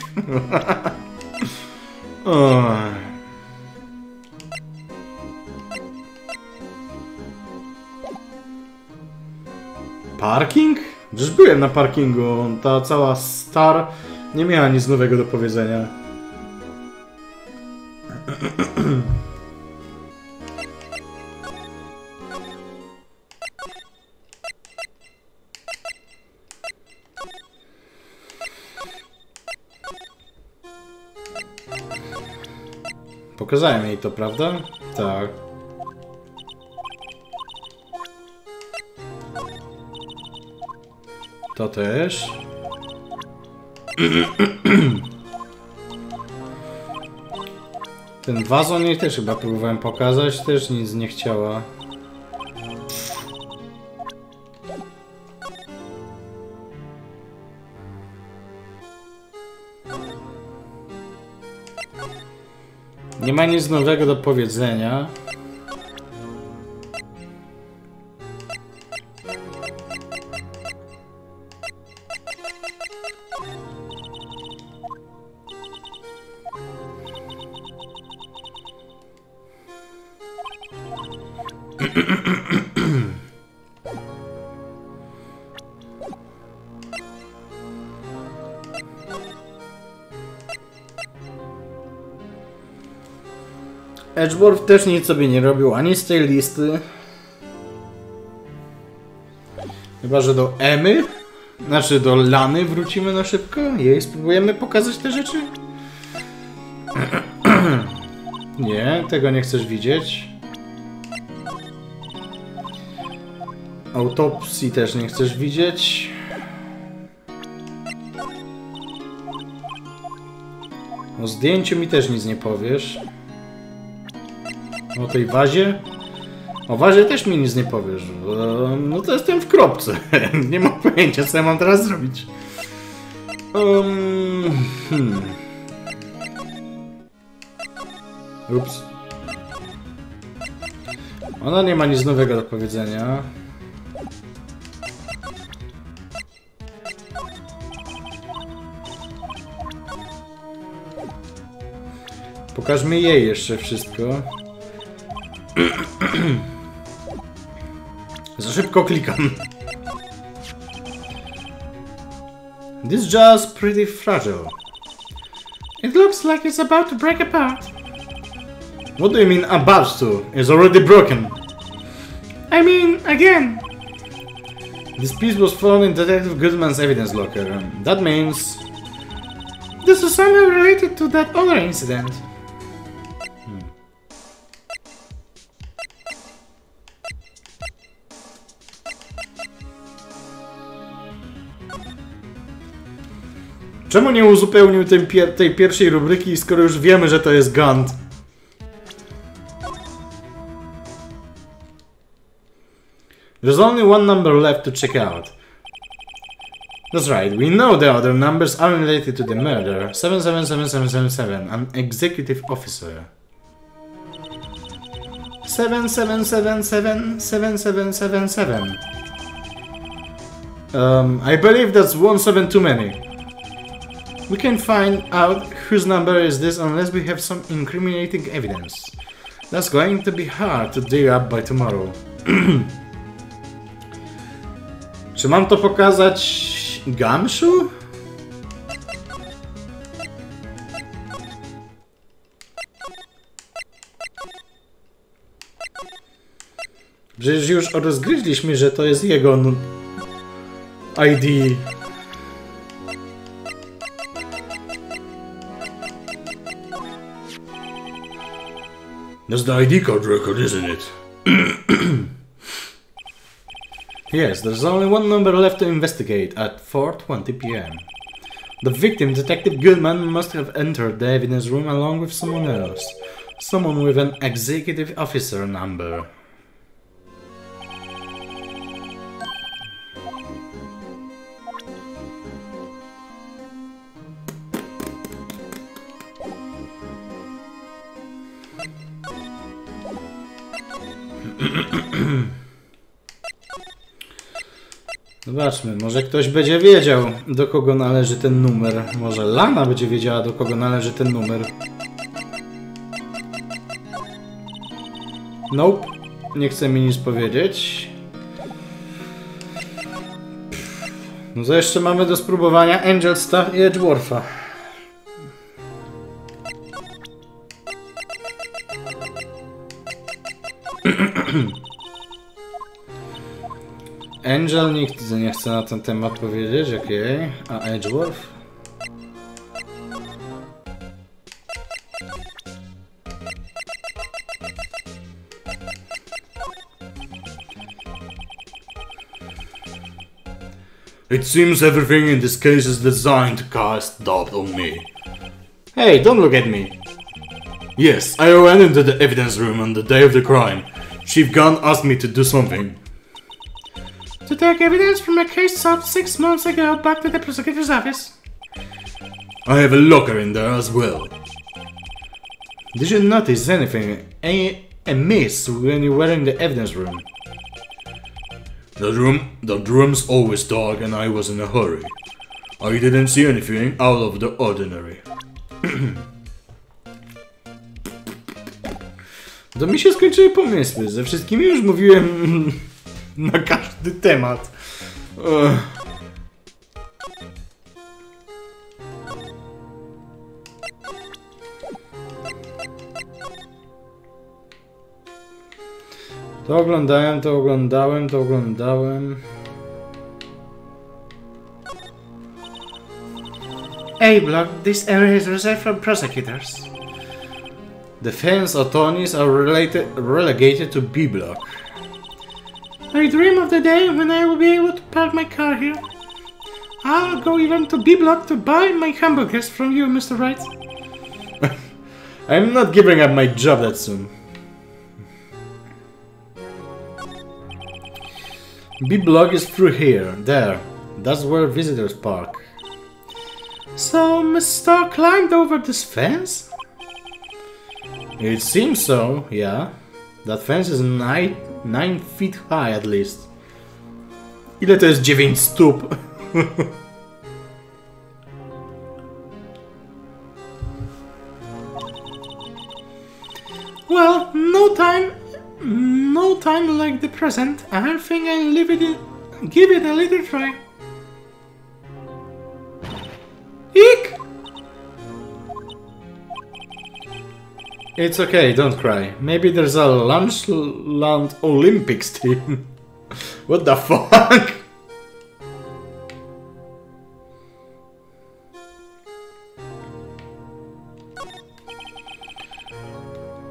Parking? Przecież byłem na parkingu. Ta cała star nie miała nic nowego do powiedzenia. Pokazałem jej to, prawda? Tak. To też. Ten wazon jej też chyba próbowałem pokazać, też nic nie chciała. Nie ma nic nowego do powiedzenia. Edgeworth też nic sobie nie robił ani z tej listy. Chyba że do Emy, znaczy do Lany wrócimy na szybko. Jej spróbujemy pokazać te rzeczy. Nie, tego nie chcesz widzieć. Autopsji też nie chcesz widzieć. O zdjęciu mi też nic nie powiesz. O tej wazie? O wazie też mi nic nie powiesz. No to jestem w kropce. Nie mam pojęcia, co ja mam teraz zrobić. Ups. Ona nie ma nic nowego do powiedzenia. Pokażmy jej jeszcze wszystko. Za szybko klikam. This jar's pretty fragile.
It looks like it's about to break apart.
What do you mean about to? It's already broken.
I mean, again.
This piece was found in Detective Goodman's evidence locker. That means...
This is somehow related to that other incident.
Czemu nie uzupełnił tej pierwszej rubryki, skoro już wiemy, że to jest Gant? There's only one number left to check out. That's right, we know the other numbers are related to the murder. 777777, an executive officer. 77777777. I believe that's 17 too many. We can find out whose number is this unless we have some incriminating evidence. That's going to be hard to dig up by tomorrow. Czy mam to pokazać Gamszu? Przecież już rozgryźliśmy, że to jest jego ID.
That's the ID card record, isn't it?
Yes, there's only one number left to investigate at 4:20 p.m. The victim, Detective Goodman, must have entered the evidence room along with someone else. Someone with an executive officer number. Zobaczmy, może ktoś będzie wiedział, do kogo należy ten numer. Może Lana będzie wiedziała, do kogo należy ten numer. Nope, nie chce mi nic powiedzieć. No to jeszcze mamy do spróbowania Angel Staff i Edgewortha. Angel nikt nie chce na ten temat powiedzieć, okej. A Edgeworth?
It seems everything in this case is designed to cast doubt on me.
Hey, don't look at me.
Yes, I went into the evidence room on the day of the crime. Chief Gunn asked me to do something.
To take evidence from a case solved 6 months ago back to the prosecutor's office.
I have a locker in there as well.
Did you notice anything amiss when you were in the evidence room?
The room's always dark and I was in a hurry. I didn't see anything out of the ordinary.
To mi się skończyły pomysły. Ze wszystkimi już mówiłem na każdy temat. To oglądałem, to oglądałem, to oglądałem.
A block, this area is reserved for prosecutors.
Defense attorneys are relegated to B block.
I dream of the day when I will be able to park my car here. I'll go even to B block to buy my hamburgers from you, Mr. Wright.
I'm not giving up my job that soon. B block is through here, there. That's where visitors park.
So, Mr. climbed over this fence?
It seems so, yeah. That fence is 9 feet high at least. Ile to jest 9 stóp?
Well, no time like the present. I think I'll give it a little try. Eek!
It's okay, don't cry. Maybe there's a Lunchland Olympics team. What the fuck?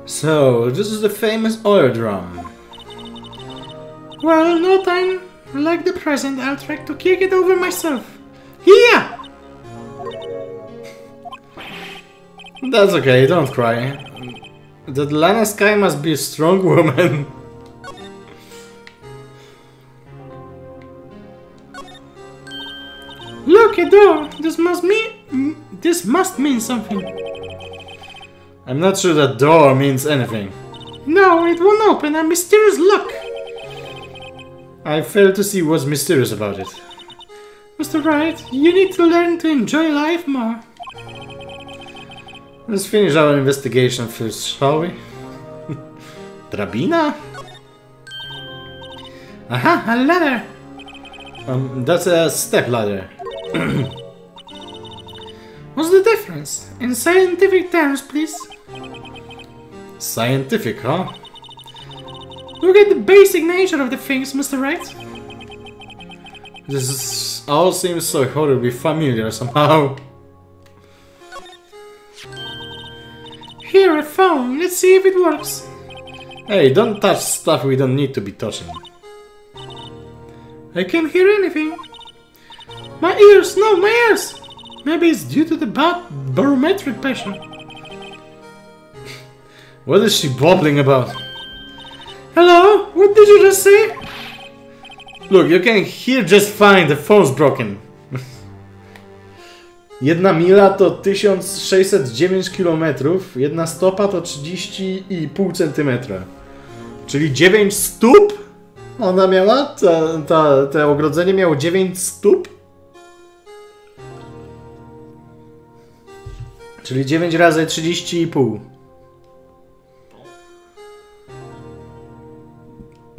So, this is the famous oil drum.
Well, no time like the present. I'll try to kick it over myself. Here!
That's okay, don't cry. That Lana Sky must be a strong woman.
Look, a door. This must mean something.
I'm not sure that door means anything.
No, it won't open. A mysterious lock.
I fail to see what's mysterious about it.
Mr. Wright, you need to learn to enjoy life more.
Let's finish our investigation first, shall we? Drabina?
Aha, a ladder!
That's a step ladder.
What's the difference? In scientific terms, please.
Scientific, huh?
Look at the basic nature of the things, Mr. Wright.
This all seems so horribly familiar somehow.
Here, a phone. Let's see if it works.
Hey, don't touch stuff we don't need to be touching.
I can't hear anything. My ears! No, my ears! Maybe it's due to the barometric pressure.
What is she babbling about?
Hello? What did you just say?
Look, you can hear just fine, the phone's broken. 1 mila to 1609 km, 1 stopa to 30,5 cm. Czyli 9 stóp? Ona miała? To ogrodzenie miało 9 stóp? Czyli 9 razy 30,5.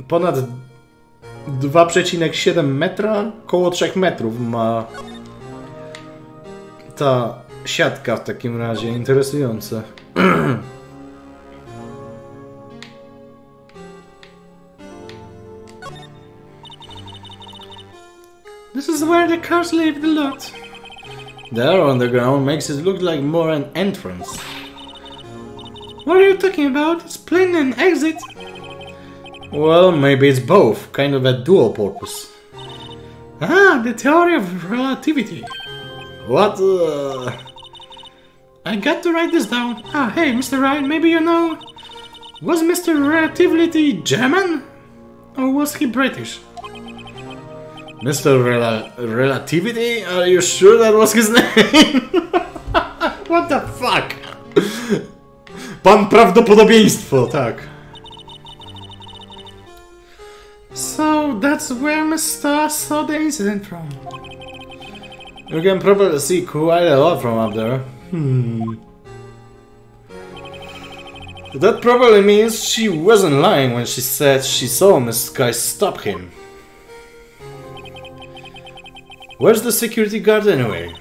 Ponad 2,7 metra, koło 3 metrów ma ta siatka w takim razie. Interesujące.
This is where the cars leave the lot.
The arrow on the ground makes it look like more an entrance.
What are you talking about? It's plain an exit.
Well, maybe it's both. Kind of a dual purpose.
Ah, the theory of relativity.
What?
I got to write this down. Ah, hey, Mr. Wright, maybe you know... Was Mr. Relativity German? Or was he British?
Mr. Relativity? Are you sure that was his name? What the fuck? Pan prawdopodobieństwo, tak.
So that's where Mr. saw the incident from.
You can probably see quite a lot from up there. That probably means she wasn't lying when she said she saw Miss Sky stop him. Where's the security guard anyway?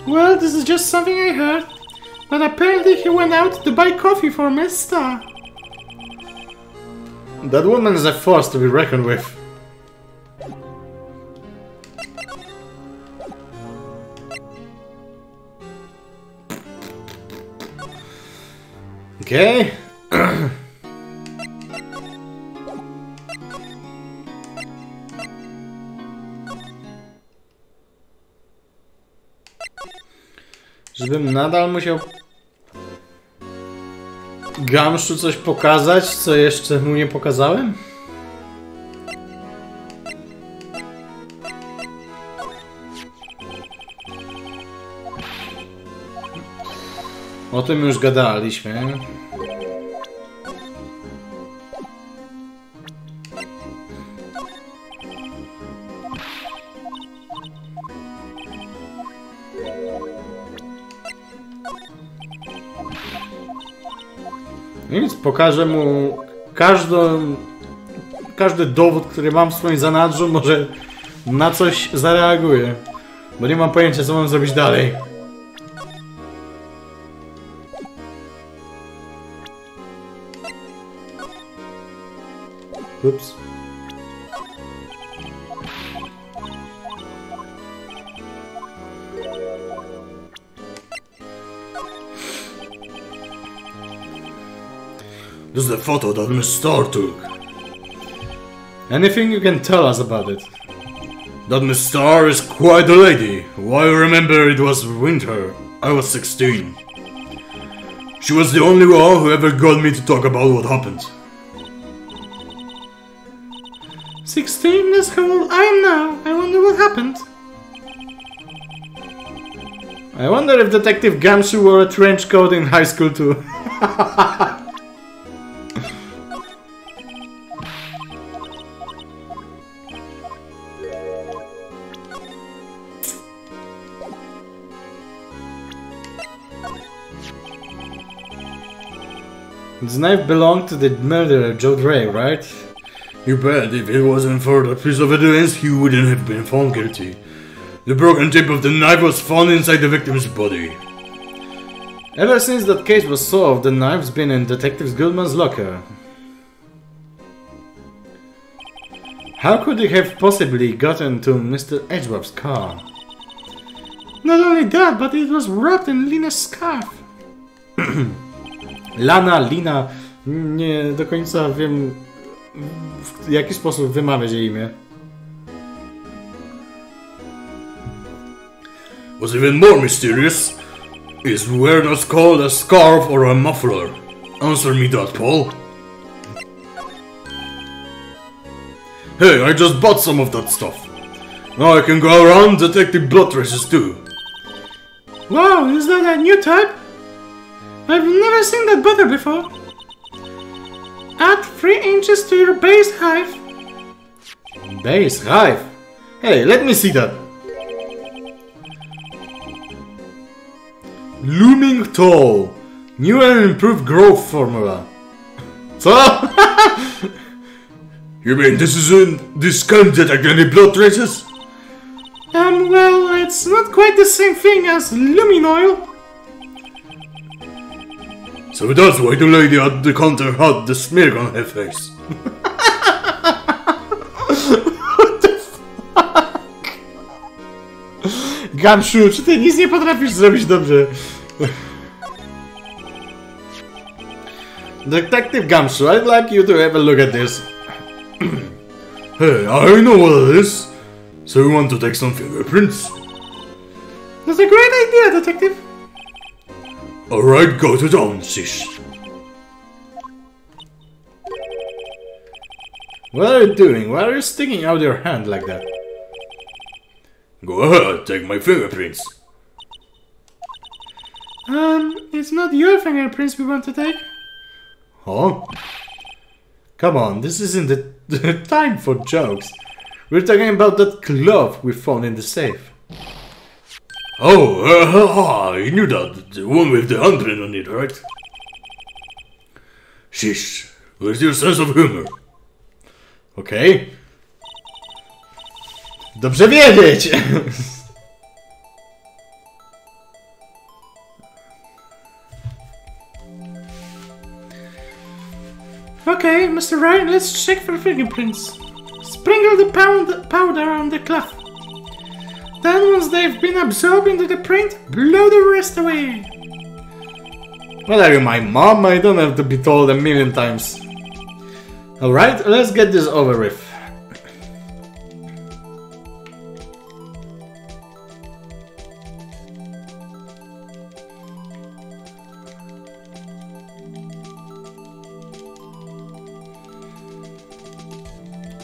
Well, this is just something I heard. But apparently he went out to buy coffee for Miss Star.
That woman is a force to be reckoned with. Okay. Żebym nadal musiał Gamszu coś pokazać, co jeszcze mu nie pokazałem? O tym już gadaliśmy. Nic, pokażę mu każdy dowód, który mam w swoim zanadrzu, może na coś zareaguje. Bo nie mam pojęcia, co mam zrobić dalej. Ups. This is the photo that Miss Star took. Anything you can tell us about it? That Miss Star is quite a lady. Why, I remember it was winter. I was 16. She was the only one who ever got me to talk about what happened.
16? That's how old I am now. I wonder what happened.
I wonder if Detective Gamshu wore a trench coat in high school too. This knife belonged to the murderer, Joe Dre, right?
You bet. If it wasn't for that piece of evidence, he wouldn't have been found guilty. The broken tip of the knife was found inside the victim's body.
Ever since that case was solved, the knife's been in Detective Goodman's locker. How could he have possibly gotten to Mr. Edgeworth's car?
Not only that, but it was wrapped in Lina's scarf.
Lina, nie do końca wiem, w jaki sposób wymawiać jej imię.
What's even more mysterious is where it's called a scarf or a muffler. Answer me that, Paul. Hey, I just bought some of that stuff. Now I can go around detecting blood traces too.
Wow, is that a new type? I've never seen that butter before. Add 3 inches to your base height.
Base height? Hey, let me see that. Looming tall. New and improved growth formula. Co?
You mean this can't detect any blood traces?
Well, it's not quite the same thing as luminoil.
So that's why the lady at the counter had the smear on her face.
What the fuck? Gumshoe, czy ty nic nie potrafisz zrobić dobrze? Detective Gumshoe, I'd like you to have a look at this.
Hey, I know what it is. So you want to take some fingerprints?
That's a great idea, Detective.
Alright, go to town, shish.
What are you doing? Why are you sticking out your hand like that?
Go ahead, take my fingerprints.
It's not your fingerprints we want to take.
Huh? Come on, this isn't the time for jokes. We're talking about that glove we found in the safe.
Oh, you knew that. The one with the handprint on it, right? Shish, where's your sense of humor?
Okay. Dobrze wiedzieć!
Okay, Mr. Wright, let's check for fingerprints. Sprinkle the powder on the cloth. Then once they've been absorbed into the print, blow the rest away.
What are you, my mom? I don't have to be told a million times. Alright, let's get this over with.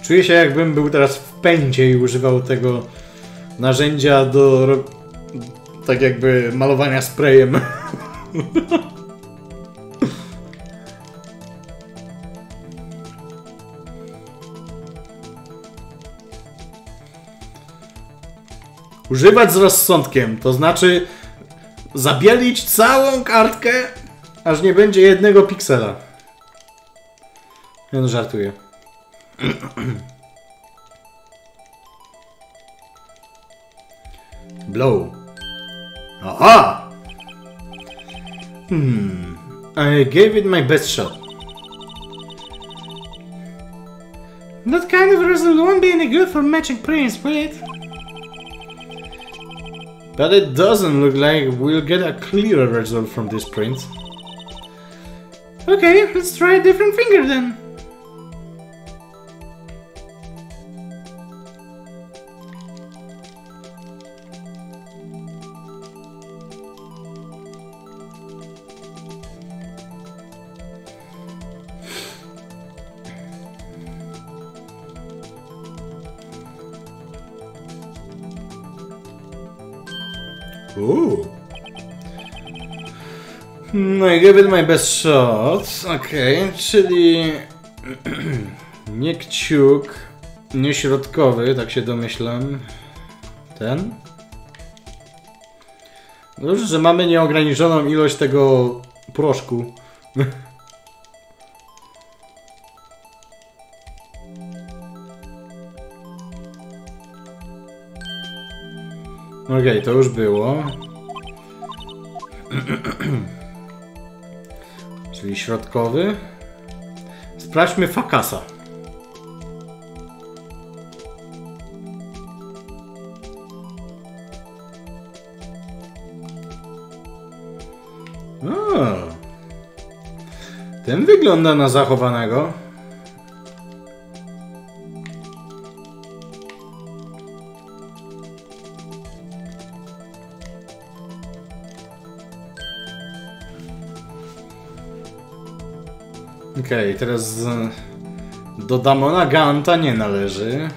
Czuję się, jakbym był teraz w pędzie i używał tego narzędzia do tak jakby malowania sprayem. Używać z rozsądkiem, to znaczy zabielić całą kartkę, aż nie będzie jednego piksela. Ja no żartuję. Blow. Aha! I gave it my best shot.
That kind of result won't be any good for matching prints, will it?
But it doesn't look like we'll get a clearer result from this print.
Okay, let's try a different finger then.
Ooh. I give it my best shot. Okej, czyli nie kciuk, nie środkowy, tak się domyślam. Ten. Dobrze, że mamy nieograniczoną ilość tego proszku. Okej, to już było. Czyli środkowy. Sprawdźmy Fakasa. Ten wygląda na zachowanego. Okej, teraz do Damona Ganta nie należy.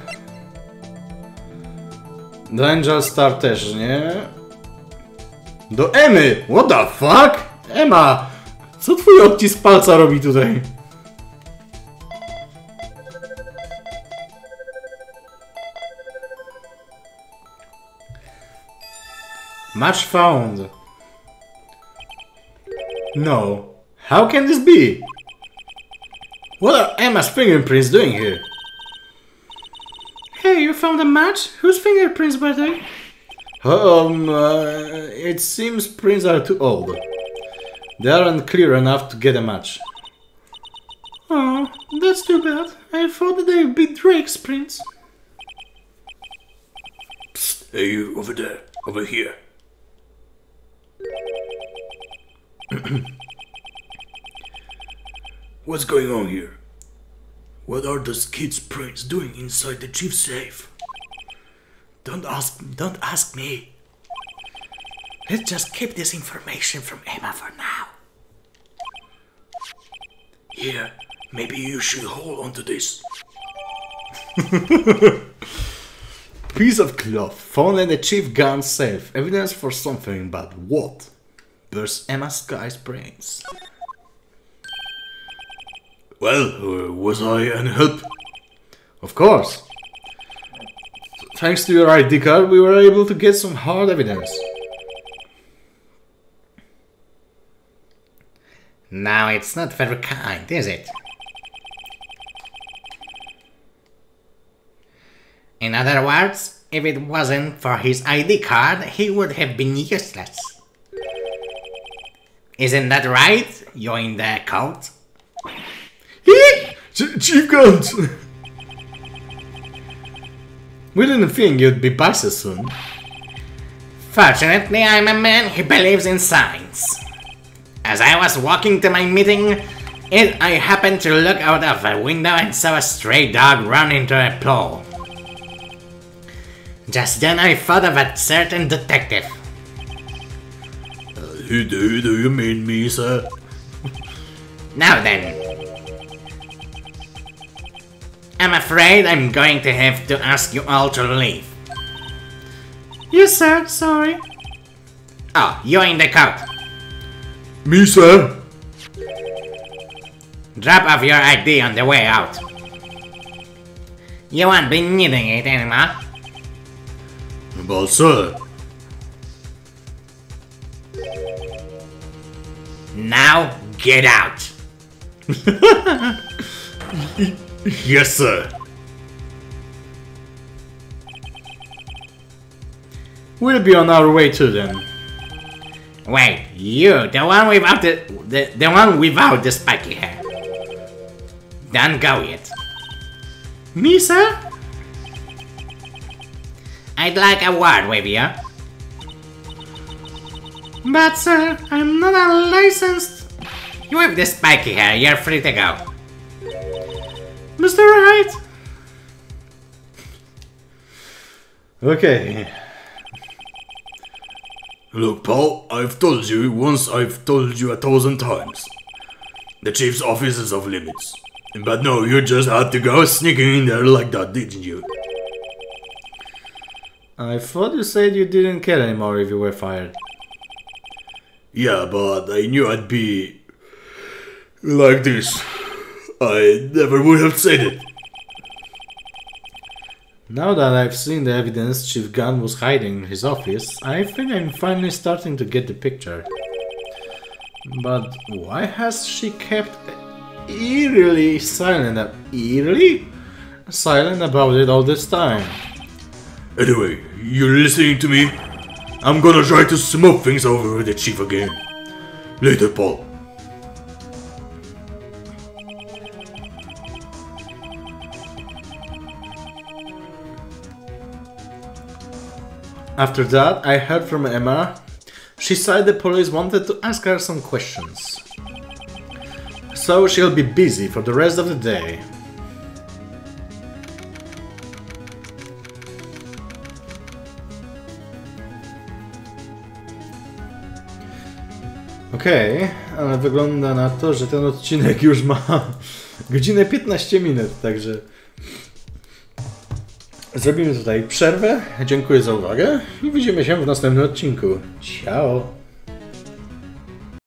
Do Angel Star też nie. Do Emy! What the fuck? Emma! Co twój odcisk palca robi tutaj? Match found. No. How can this be? What are Emma's fingerprints doing here?
Hey, you found a match? Whose fingerprints were they?
It seems prints are too old. They aren't clear enough to get a match.
Oh, that's too bad. I thought that they'd be Drake's prints.
Psst, hey you, over there, over here. What's going on here? What are those kids' prints doing inside the chief's safe? Don't ask me.
Let's just keep this information from Emma for now.
Yeah, maybe you should hold on to this.
Piece of cloth found in the chief gun's safe. Evidence for something, but what? There's Emma Sky's brains.
Well, was I any help?
Of course. Thanks to your ID card, we were able to get some hard evidence.
Now it's not very kind, is it? In other words, if it wasn't for his ID card, he would have been useless. Isn't that right? You're in the cult?
Chief Guns! We didn't think you'd be back so soon.
Fortunately, I'm a man who believes in signs. As I was walking to my meeting, I happened to look out of a window and saw a stray dog run into a pool. Just then I thought of a certain detective.
Who do you mean me, sir?
Now then. I'm afraid I'm going to have to ask you all to leave.
Yes, sir. Sorry.
Oh, you're in the coat.
Me, sir?
Drop off your ID on the way out. You won't be needing it anymore.
But, sir...
Now, get out.
Yes, sir.
We'll be on our way too then.
Wait, you, the one without the one without the spiky hair. Don't go yet.
Me, sir?
I'd like a word with you.
But, sir, I'm not a licensed...
You with the spiky hair, you're free to go.
Mr. Wright! Okay.
Look, Paul, I've told you once, I've told you 1,000 times. The chief's office is off limits. But no, you just had to go sneaking in there like that, didn't you?
I thought you said you didn't care anymore if you were fired.
Yeah, but I knew I'd be... like this. I never would have said it.
Now that I've seen the evidence Chief Gunn was hiding in his office, I think I'm finally starting to get the picture. But why has she kept eerily silent about it all this time?
Anyway, you're listening to me? I'm gonna try to smooth things over with the chief again. Later, Paul.
After that, I heard from Emma. She said the police wanted to ask her some questions. So she'll be busy for the rest of the day. Okej, ale wygląda na to, że ten odcinek już ma godzinę 15 minut, także zrobimy tutaj przerwę. Dziękuję za uwagę i widzimy się w następnym odcinku. Ciao!